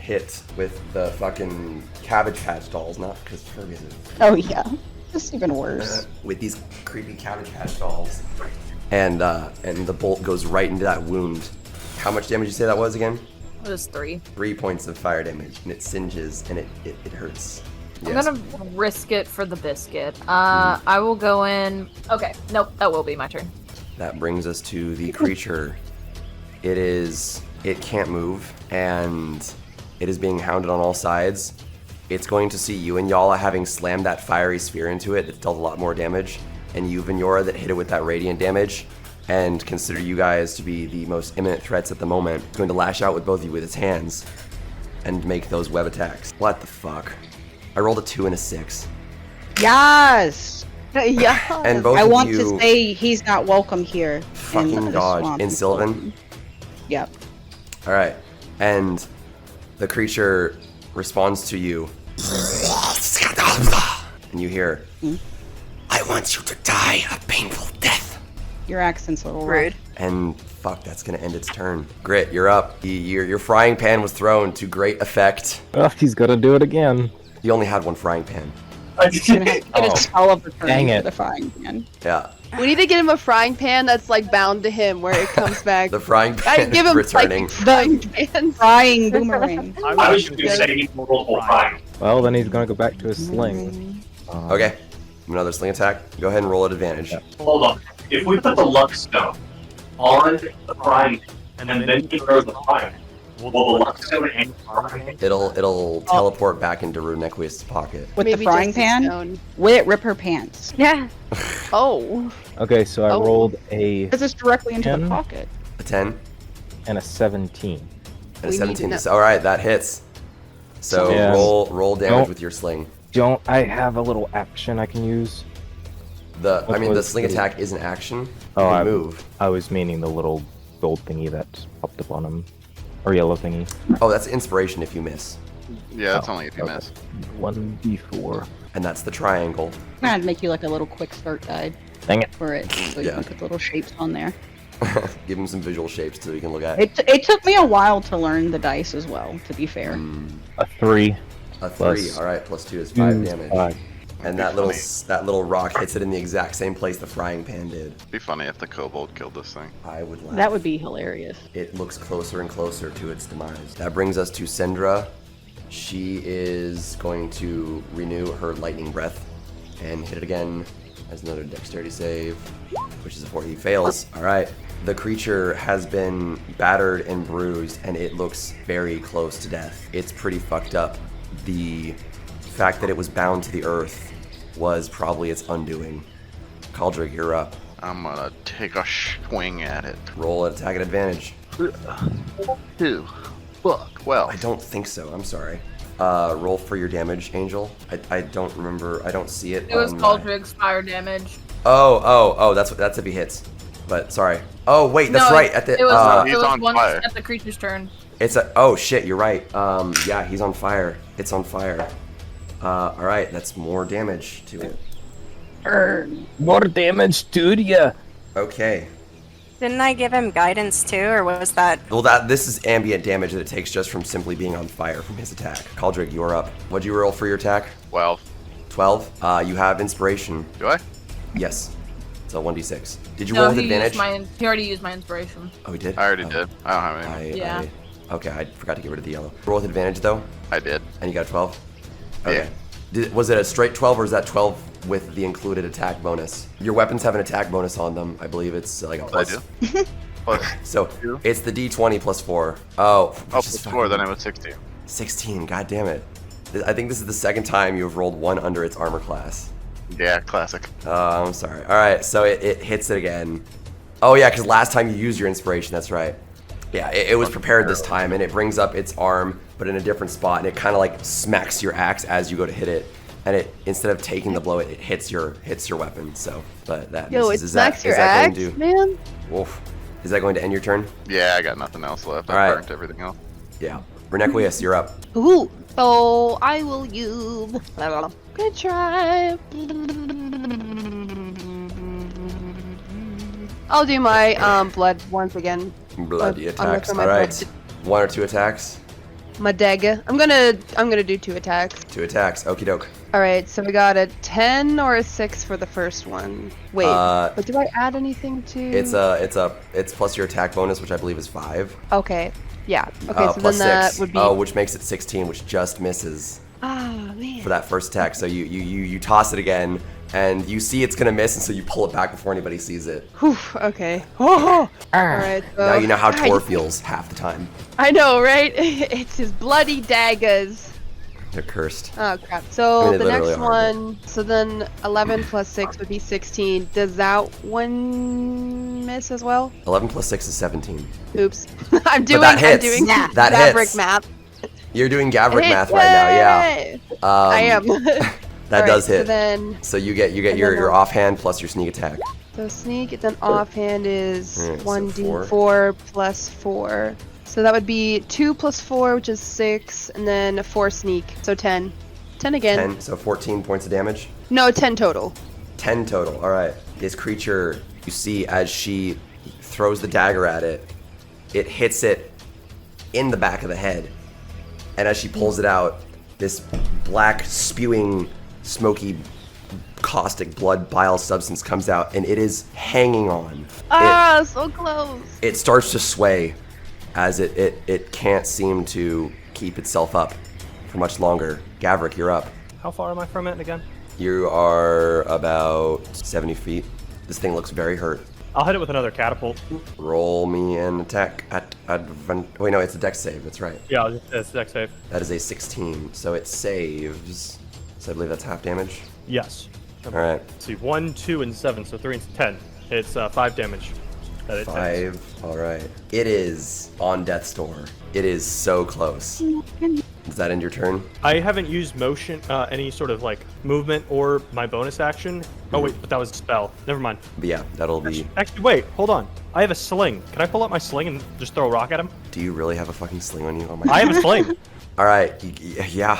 hit with the fucking Cabbage Patch dolls, not because Furbies Oh yeah. This is even worse. with these creepy Cabbage Patch dolls. And the bolt goes right into that wound. How much damage did you say that was again? It was 3. 3 points of fire damage, and it singes and it hurts. I'm Yes. gonna risk it for the biscuit. I will go in. Okay, nope, that will be my turn. That brings us to the creature. It can't move, and it is being hounded on all sides. It's going to see you and Yala having slammed that fiery sphere into it that dealt a lot more damage, and you, Vinora, that hit it with that radiant damage, and consider you guys to be the most imminent threats at the moment. It's going to lash out with both of you with its hands and make those web attacks. What the fuck? I rolled a 2 and a 6. Yes! Yeah. And both I of want you to say he's not welcome here. fucking the dodge swamp. in Sylvan. Yep. All right, and the creature responds to you, and you hear, "I want you to die a painful death." Your accent's a little Rude. And fuck, that's gonna end its turn. Grit, you're up. Your frying pan was thrown to great effect. Oh, he's gonna do it again. You only had one frying pan. You're gonna have to get a spell of return Dang for it. the frying pan. Yeah. We need to get him a frying pan that's like bound to him where it comes back. The frying I pan give is him returning. like frying pan. Frying boomerang. I was just gonna say he's multiple frying. Well, then he's gonna go back to his sling. Okay. Another sling attack. Go ahead and roll at advantage. Yeah. Hold on. If we put the luck stone on the frying pan, and then he throws the frying pan, will the luck stone and the frying pan? It'll teleport back into Runequiest's pocket. With Maybe the frying just a pan? stone. Would it rip her pants? Yeah. Oh. Okay, so I Oh. rolled a Because it's directly into the 10? pocket. A 10 and a 17. and a We 17. need to All right, that hits. So Yeah. roll damage Nope. with your sling. Don't I have a little action I can use? I What mean, the was sling the- attack is an action. Oh, You can I move. I was meaning the little gold thingy that popped up on him, or yellow thingy. Oh, that's inspiration if you miss, Yeah, that's Oh, only if you okay. miss. 1d4. and that's the triangle. I'm gonna have to make you like a little quick start guide Dang it. for it, so you Yeah. can put little shapes on there. Give him some visual shapes so we can look at. It took me a while to learn the dice as well, to be fair. A 3. A 3. Plus All right, plus 2 is 5 2 damage. 5. And that little rock hits it in the exact same place the frying pan did. It'd be funny if the kobold killed this thing. I would laugh. That would be hilarious. It looks closer and closer to its demise. That brings us to Sendra. She is going to renew her lightning breath and hit it again as another dexterity save, which is a 4. He fails. All right. The creature has been battered and bruised, and it looks very close to death. It's pretty fucked up. The fact that it was bound to the earth was probably its undoing. Caldric, you're up. I'm gonna take a swing at it. Roll at attack at advantage. 2. Fuck. Well, I don't think so. I'm sorry. Roll for your damage, Angel. I don't remember. I don't see it. It was on Cauldrig's fire damage. Oh. That's if he hits. But sorry. Oh wait, that's right. At the it was, He's it was on once fire. at the creature's turn. it's a. Oh shit, you're right. Yeah, he's on fire. It's on fire. All right, that's more damage to it. More damage, dude. Yeah. Okay. Didn't I give him guidance too, or was that? Well, this is ambient damage that it takes just from simply being on fire from his attack. Caldric, you're up. What'd you roll for your attack? 12. 12. You have inspiration. Do I? Yes. It's a 1d6. Did you No, roll with he advantage? he already used my inspiration. Oh, he did? I already Oh. did. I don't have any. Yeah. Okay, I forgot to get rid of the yellow. Roll with advantage, though, I did. and you got a 12? Okay. Yeah. Was it a straight 12, or is that 12 with the included attack bonus? Your weapons have an attack bonus on them. I believe it's like a I plus. do. Plus So, 2. it's the d20 plus 4. Oh, Oh, plus 4, then it was 16. 16, god damn it. I think this is the second time you have rolled 1 under its armor class. Yeah, classic. Oh, I'm sorry. Alright, so it hits it again. Oh yeah, because last time you used your inspiration, that's right. Yeah, it was prepared this time, and it brings up its arm, but in a different spot, and it kind of like smacks your axe as you go to hit it. And it, instead of taking the blow, it hits your weapon. So, but that Yo, it misses. Is that smacks your going axe, to? man. Wolf. Is that going to end your turn? Yeah, I got nothing else left. I Alright. burnt everything else. Yeah. Renequius, you're up. Ooh. So I will use. Good try. I'll do my blood once again. Bloody I'm gonna attacks. throw my Alright. 1 or 2 attacks? My dagger. I'm gonna do 2 attacks. 2 attacks. Okie doke. All right, so we got a 10 or a 6 for the first one. Wait, but do I add anything to? It's plus your attack bonus, which I believe is 5. Okay, yeah. Okay, so Plus then that 6. would be. Oh, which makes it 16, which just misses Ah, man. for that first attack. So you toss it again, and you see it's gonna miss, and so you pull it back before anybody sees it. Whew, okay. Oh, all right. So, Now you know how God, Tor feels half the time. I know, right? It's his bloody daggers. They're cursed. Oh crap. So I mean, they the literally next are, one, so then 11 plus 6 would be 16. Does that one miss as well? 11 plus 6 is 17. Oops. I'm doing that hits. I'm doing That Maverick hits. math. You're doing Gavrik Hit, math right now, yeah. yay! I am. That Alright, does so hit. then So you get and your then offhand plus your sneak attack. so sneak, then offhand is Alright, so 1d4 plus 4. So that would be 2 plus 4, which is 6, and then 4 sneak. So 10. 10 again. 10, so 14 points of damage. No, 10 total. 10 total. All right. This creature, you see as she throws the dagger at it, it hits it in the back of the head. And as she pulls it out, this black, spewing, smoky caustic blood bile substance comes out, and it is hanging on. So close. It starts to sway as it can't seem to keep itself up for much longer. Gavrik, you're up. How far am I from it again? You are about 70 feet. This thing looks very hurt. I'll hit it with another catapult. Roll me an attack at wait, no, it's a dex save. That's right. Yeah, it's dex save. That is a 16, so it saves. So I believe that's half damage. Yes. All right. Let's see, 1, 2, and 7, so 3 and 10. It's 5 damage. That it takes. 5. All right. It is on death's door. It is so close. Does that end your turn? I haven't used motion, any sort of like movement or my bonus action. Oh wait, but that was a spell. Never mind. But yeah, that'll be. Actually, wait, hold on. I have a sling. Can I pull out my sling and just throw a rock at him? Do you really have a fucking sling on you? Oh my I have a sling. All right. Yeah.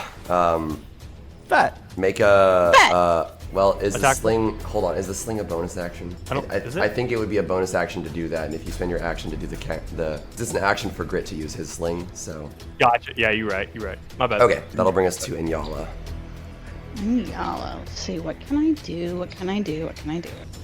Fat. Make a. Well, is Attack. the sling? Hold on. Is the sling a bonus action? Is it? I think it would be a bonus action to do that, and if you spend your action to do this is an action for Grit to use his sling. So. Gotcha. Yeah, you're right. My bad. Okay, that'll bring us to Inyala. Let's see, what can I do?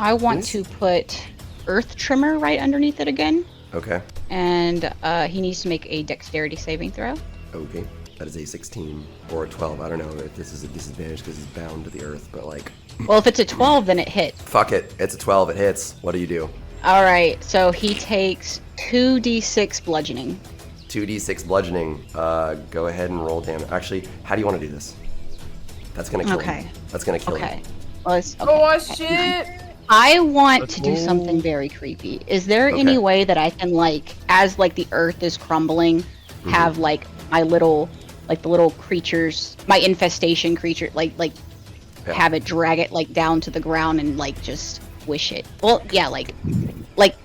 I want to put Earth Trimmer right underneath it again. Okay. And he needs to make a dexterity saving throw. Okay. That is a 16 or a 12. I don't know if this is a disadvantage because he's bound to the earth, but like. Well, if it's a 12, then it hits. Fuck it. It's a 12. It hits. What do you do? All right. So he takes 2d6 bludgeoning. 2d6 bludgeoning. Go ahead and roll damage. Actually, how do you want to do this? That's gonna kill him. That's gonna kill him. Well, shit! I want to do something very creepy. Is there any way that I can, like, as like the earth is crumbling, have like my little, like the little creatures, my infestation creature, like have it drag it like down to the ground and like just squish it? Well, yeah, like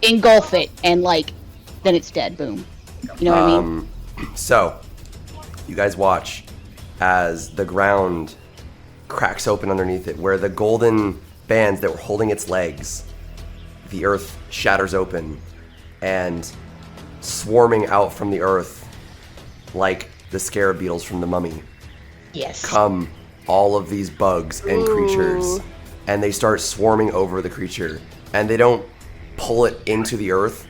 engulf it and like then it's dead. Boom. You know what I mean? So, you guys watch as the ground cracks open underneath it, where the golden bands that were holding its legs, the earth shatters open, and swarming out from the earth, like the scarab beetles from the Mummy, come all of these bugs and creatures, and they start swarming over the creature, and they don't pull it into the earth,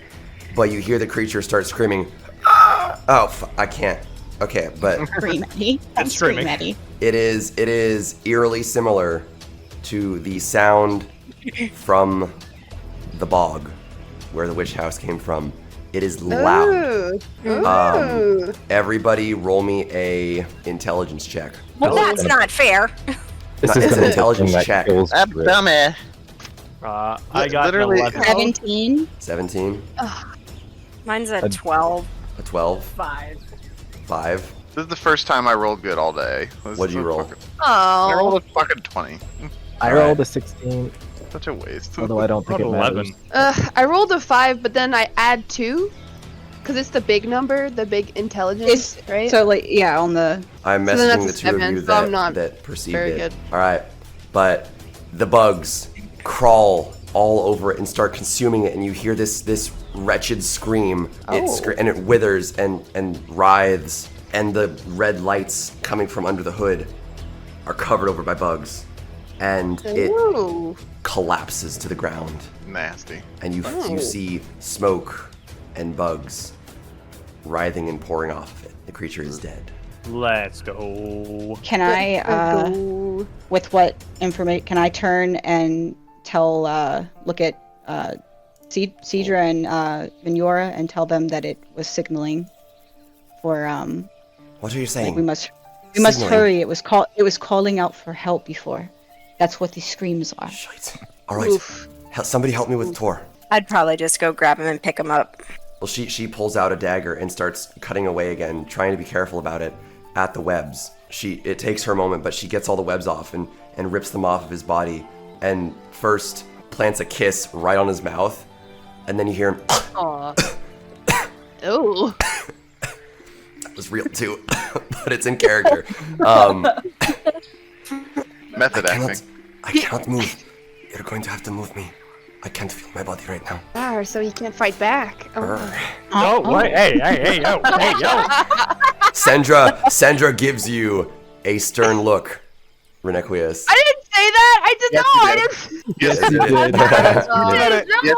but you hear the creature start screaming, "Ah!" Oh, I can't. Okay, but Scream at me. It's screaming. it is eerily similar to the sound from the bog where the witch house came from. It is loud. Everybody roll me a intelligence check. Well, that's not fair. This It's is an intelligence check. That dummy. I got Literally- 11. 17. 17, Mine's a 12. a 12, 5. 5. This is the first time I rolled good all day. What'd you roll? I Oh. rolled a fucking 20. I rolled a 16, Such a waste. although I don't think it Rolled matters. 11. I rolled a 5, but then I add 2. Because it's the big number, the big intelligence, right? So like on the I'm So then messaging the that's a two of 7, you so I'm that, not that perceived very it. good. All right, but the bugs crawl all over it and start consuming it, and you hear this wretched scream. And it withers and writhes, and the red lights coming from under the hood are covered over by bugs, and it collapses to the ground, Nasty. and you see smoke and bugs writhing and pouring off of it. The creature is dead. Let's go. Can I with what information can I turn and tell look at Cedra and Venura and tell them that it was signaling for What are you saying? we must Signaling? hurry. It was calling out for help before. That's what these screams are. Shite. All right. Somebody help me with Tor. I'd probably just go grab him and pick him up. Well, she pulls out a dagger and starts cutting away again, trying to be careful about it, at the webs. It takes her a moment, but she gets all the webs off and rips them off of his body, and first plants a kiss right on his mouth, and then you hear him. Aw. Oh. That was real too, but it's in character. Method acting. I cannot move. You're going to have to move me. I can't feel my body right now. So he can't fight back. No, what? Hey, yo. Sandra gives you a stern look, Renequius. I didn't say that? I did not. I didn't. Yes, you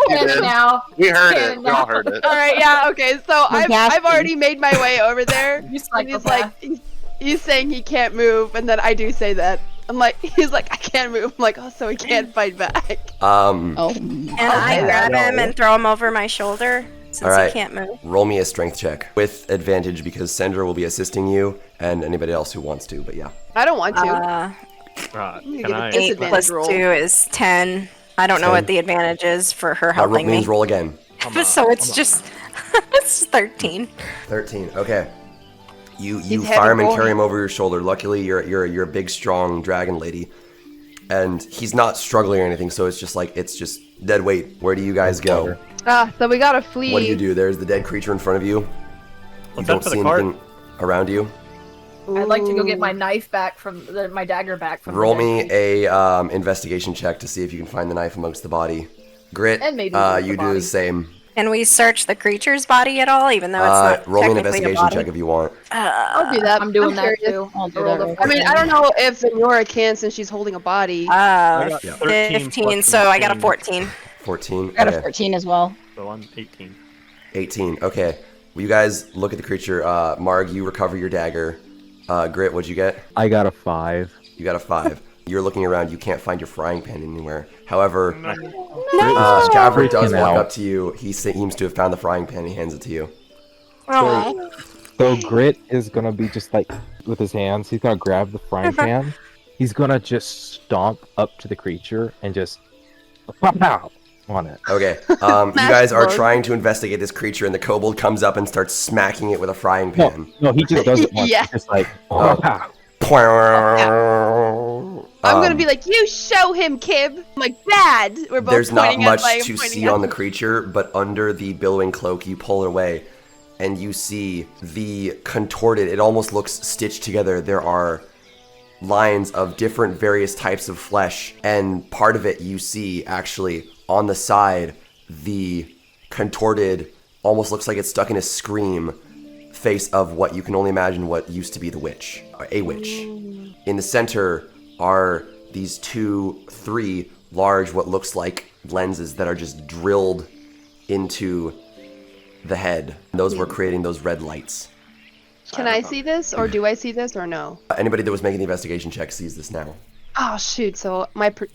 did. Now. We heard it. We all heard it. All right, yeah, okay. So I've gasping. already made my way over there. You And he's psychopath. like, he's saying he can't move, and then I do say that. I'm like, he's like, I can't move. I'm like, oh, so he can't fight back. Oh. And I grab him and throw him over my shoulder since All right. he can't move. Roll me a strength check with advantage because Sandra will be assisting you and anybody else who wants to. But yeah, I don't want to. Can get a I? 8 Disadvantage plus roll. 2 is 10. I don't know 10. what the advantage is for her helping me. means roll again. So it's just it's 13. 13. Okay. You He's fire him heavy and carry boy. him over your shoulder. Luckily, you're a big, strong dragon lady, and he's not struggling or anything. So it's just dead weight. Where do you guys go? So we gotta flee. What do you do? There's the dead creature in front of you. You Let's don't head for see the cart. anything around you. I'd like to go get my knife back from my dagger back from. Roll the me dead a investigation check to see if you can find the knife amongst the body. Grit. And maybe the you do body. the same. Can we search the creature's body at all, even though it's not Roll me an technically a investigation body? check if you want. I'll do that. I'm doing that curious. too. I'll do Roll that the real I mean, I don't know if Senora can since she's holding a body. I got 13 15, plus so I got a 15, 14. 14. Got a Okay. 14 as well. So I'm 18. 18. Okay. Well, you guys look at the creature. Marg, you recover your dagger. Grit, what'd you get? I got a 5. You got a 5. You're looking around. You can't find your frying pan anywhere. However, Gavrik does Freaking walk out. up to you. He seems to have found the frying pan. He hands it to you. Oh, So Grit is gonna be just like with his hands. He's gonna grab the frying pan. He's gonna just stomp up to the creature and just pow on it. Okay. You guys are trying to investigate this creature, and the kobold comes up and starts smacking it with a frying pan. No, he just does it once. Yeah. It's just like Oh. pow. I'm gonna be like, you show him, Kib. I'm like, bad. We're both There's not pointing much at my to pointing see at on the creature, but under the billowing cloak, you pull it away, and you see the contorted. It almost looks stitched together. There are lines of different various types of flesh, and part of it you see actually on the side. The contorted almost looks like it's stuck in a scream face of what you can only imagine what used to be the witch, a witch. In the center are these 3 large, what looks like lenses that are just drilled into the head. Those were creating those red lights. Can I see this, or do I see this, or no? Anybody that was making the investigation check sees this now. Oh shoot! So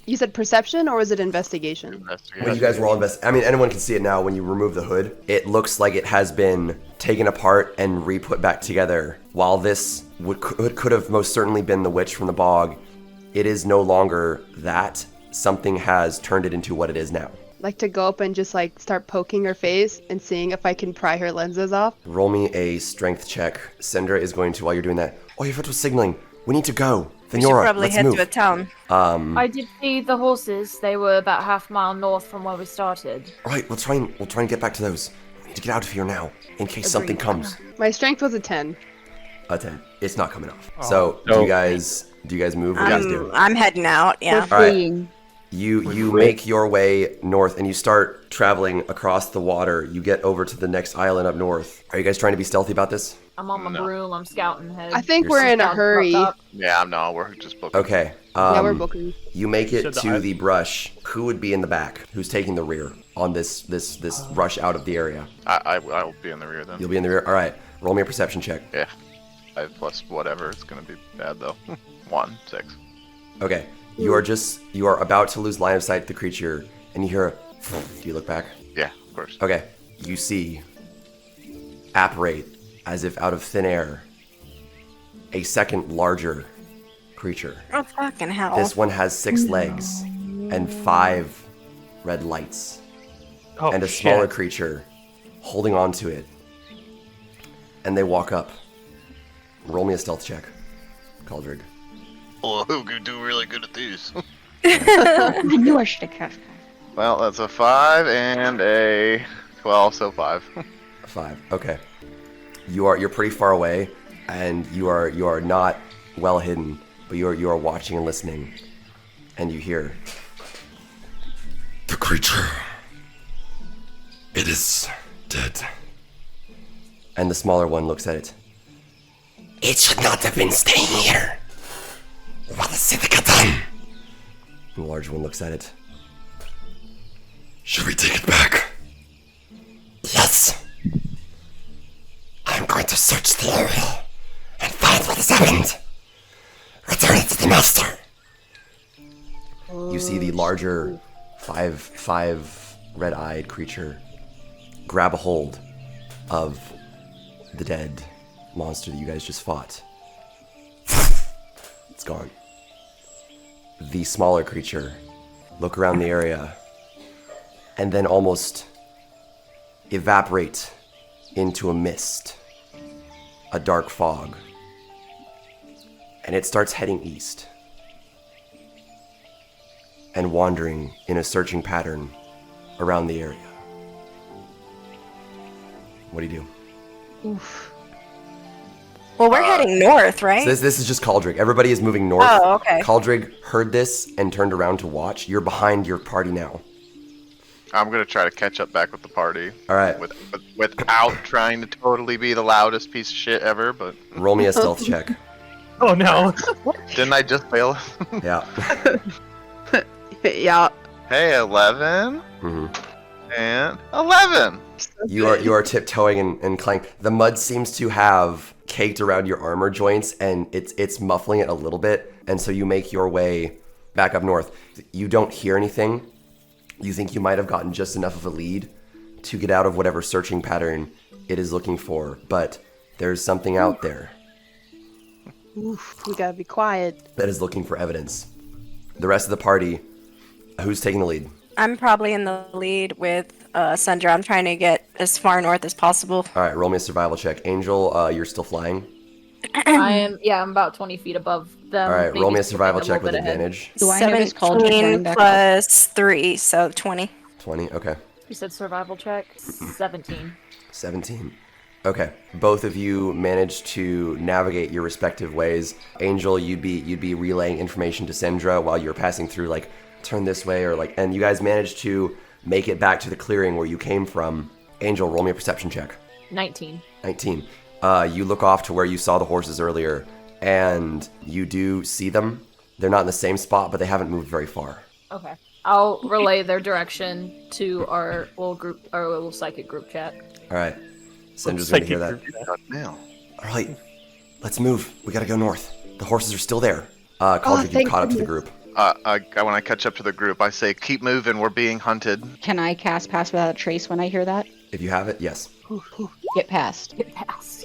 you said perception, or was it investigation? Well, you guys were all I mean, anyone can see it now when you remove the hood. It looks like it has been taken apart and re-put back together. While this could have most certainly been the witch from the bog, it is no longer that. Something has turned it into what it is now. Like to go up and just like start poking her face and seeing if I can pry her lenses off. Roll me a strength check. Sendra is going to, while you're doing that, oh, your foot was signaling. We need to go. we should Venora, probably let's head move. to a town. I did see the horses. They were about half a mile north from where we started. All right, we'll try and get back to those. We need to get out of here now, in case something comes. My strength was a 10. A 10. It's not coming off. So, do you guys move? What do you guys do? I'm heading out, yeah. All right. Fleeing. You make your way north, and you start traveling across the water. You get over to the next island up north. Are you guys trying to be stealthy about this? I'm on my broom. I'm scouting ahead. I think You're we're in a Scouting hurry. up. Yeah, no, we're just booking. Okay. Yeah, we're booking. You make it Said the to the brush. Who would be in the back? Who's taking the rear on this rush out of the area? I will be in the rear then. You'll be in the rear. All right. Roll me a perception check. Yeah. 5 plus whatever. It's gonna be bad though. 1, 6. Okay. You are about to lose line of sight to the creature, and you hear a. Do you look back? Yeah, of course. Okay. You see apparate, as if out of thin air, a second larger creature. Oh, fucking hell. This one has 6 legs and 5 red lights, Oh, and a shit. smaller creature holding on to it. And they walk up. Roll me a stealth check, Caldrig. Oh, who could do really good at these? I knew I should have cast. Well, that's a 5 and a 12, so 5. 5. Okay. You're pretty far away, and you are not well hidden, but you are watching and listening, and you hear the creature. It is dead. And the smaller one looks at it. It should not have been staying here. What has Siddhika done? And the larger one looks at it. Should we take it back? Yes. I'm going to search the area and find what has happened. Return it to the master. You see the larger five red-eyed creature grab a hold of the dead monster that you guys just fought. It's gone. The smaller creature look around the area and then almost evaporate into a mist, a dark fog, and it starts heading east and wandering in a searching pattern around the area. What do you do? Oof. Well, we're heading north, right? So this is just Caldrig. Everybody is moving north. Oh, okay. Caldrig heard this and turned around to watch. You're behind your party now. I'm gonna try to catch up back with the party. All right. Without trying to totally be the loudest piece of shit ever, but... Roll me a stealth check. Oh no. Didn't I just fail? Yeah. Yeah. Hey, 11 Mm-hmm. and 11. You are tiptoeing and clank. The mud seems to have caked around your armor joints, and it's muffling it a little bit. And so you make your way back up north. You don't hear anything. You think you might have gotten just enough of a lead to get out of whatever searching pattern it is looking for, but there's something out there Oof, we gotta be quiet. that is looking for evidence. The rest of the party, who's taking the lead? I'm probably in the lead with Sandra. I'm trying to get as far north as possible. All right, roll me a survival check. Angel, you're still flying. I'm about 20 feet above them. All right, roll maybe me a survival something check with little bit ahead. advantage. Do I notice Cauldron 17 running back up? plus 3, so 20. 20, okay. You said survival check? 17. 17. Okay, both of you managed to navigate your respective ways. Angel, you'd be relaying information to Sandra while you're passing through, like, turn this way, or like, and you guys managed to make it back to the clearing where you came from. Angel, roll me a perception check. 19. 19. You look off to where you saw the horses earlier, and you do see them. They're not in the same spot, but they haven't moved very far. Okay. I'll relay their direction to our little psychic group chat. All right. Sandra's going to hear that. Now. All right. Let's move. We got to go north. The horses are still there. Caldric, you caught up to the group. When I catch up to the group, I say, keep moving, we're being hunted. Can I cast Pass Without a Trace when I hear that? If you have it, yes. Get past. Get past.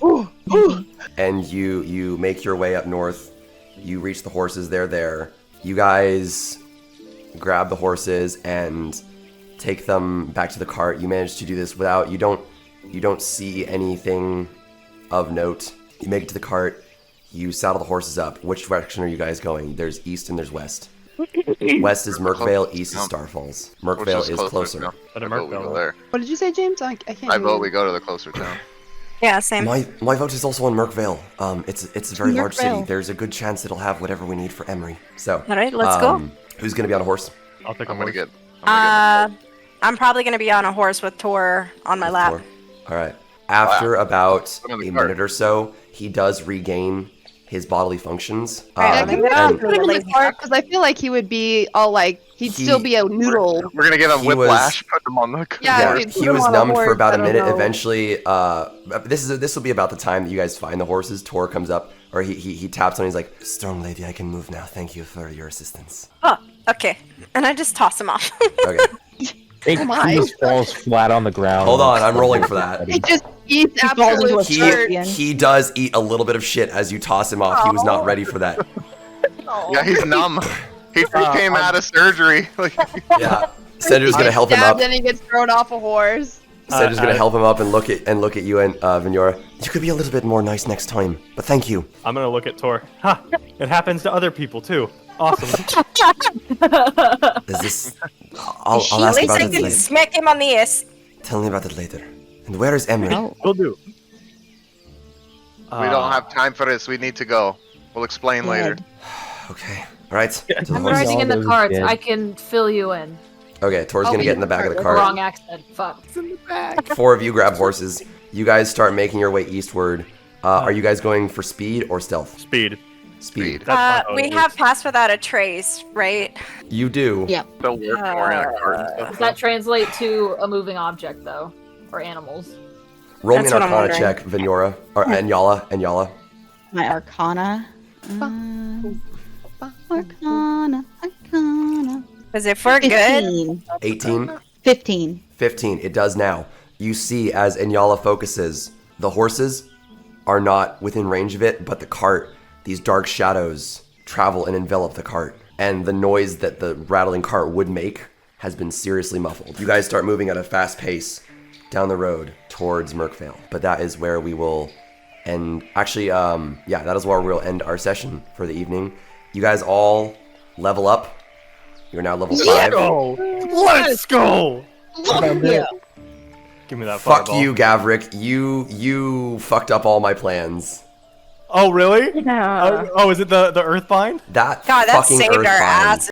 And you make your way up north. You reach the horses. They're there. You guys grab the horses and take them back to the cart. You manage to do this without... You don't see anything of note. You make it to the cart. You saddle the horses up. Which direction are you guys going? There's east and there's west. West is Merkvale, east is Starfalls. Merkvale is closer. But I vote we go there. What did you say, James? I can't I hear vote you. we go to the closer town. Yeah, same. My vote is also on Merkvale. It's a very large city. Merkvale. There's a good chance it'll have whatever we need for Emery. So, All right, let's go. Who's gonna be on a horse? I'll take a I'm gonna horse. get... I'm probably going to be on a horse with Tor on my lap. Or- All right. After about I'm a in the cart. minute or so, he does regain his bodily functions. Yeah, Um, can we and- not put him in the cart? Because I feel like he would be all like, he'd still be a noodle. We're gonna give him He was- whiplash, put him on the... Yeah, Yeah, dude, put he him was on a numbed for horse, about I a don't minute. know. Eventually, this will be about the time that you guys find the horses. Tor comes up, or he taps on. He's like, "Strong lady, I can move now. Thank you for your assistance." Oh, okay. And I just toss him off. Okay, He just falls flat on the ground. hold on. I'm rolling for that. He just eats falls into absolute a He dirt. he does eat a little bit of shit as you toss him off. He was not ready for that. Yeah, he's numb. He just came out of surgery. Like, Yeah, Sandra's gonna help him up. Then he gets thrown off a horse. Sandra's gonna help him up and look at you and Venora. You could be a little bit more nice next time, but thank you. I'm gonna look at Tor. Ha! It happens to other people too. Awesome. Is this? I'll At ask least about I it can later. smack him on the ass. Tell me about it later. And where is Emery? Oh, Will do. we don't have time for this. We need to go. We'll explain later. Okay. All right. To the I'm horses. riding in the those carts. dead. I can fill you in. Okay, Tor's gonna get in the back of the cart. Wrong accent. Fuck. Four of you grab horses. You guys start making your way eastward. Are you guys going for speed or stealth? Speed. Speed. That's We have pass without a trace, right? You do. Yep. They'll work more in a cart and Does stuff. that translate to a moving object though, or animals? Roll me That's an what I'm Arcana wondering. check, Venora. Or Anyala. My Arcana. Arcana. Because if we're good, 15. 18. 15. 15. It does now. You see as Anyala focuses, the horses are not within range of it, but the cart, these dark shadows travel and envelop the cart. And the noise that the rattling cart would make has been seriously muffled. You guys start moving at a fast pace down the road towards Merkvale. But that is where we will end. Actually, that is where we'll end our session for the evening. You guys all level up. You're now level 5. Let's go! Yeah. Give me that Fuck fireball. you, Gavrik. You fucked up all my plans. Oh, really? yeah. Oh, is it the Earthbind? That God, that fucking saved our Earthbind. ass.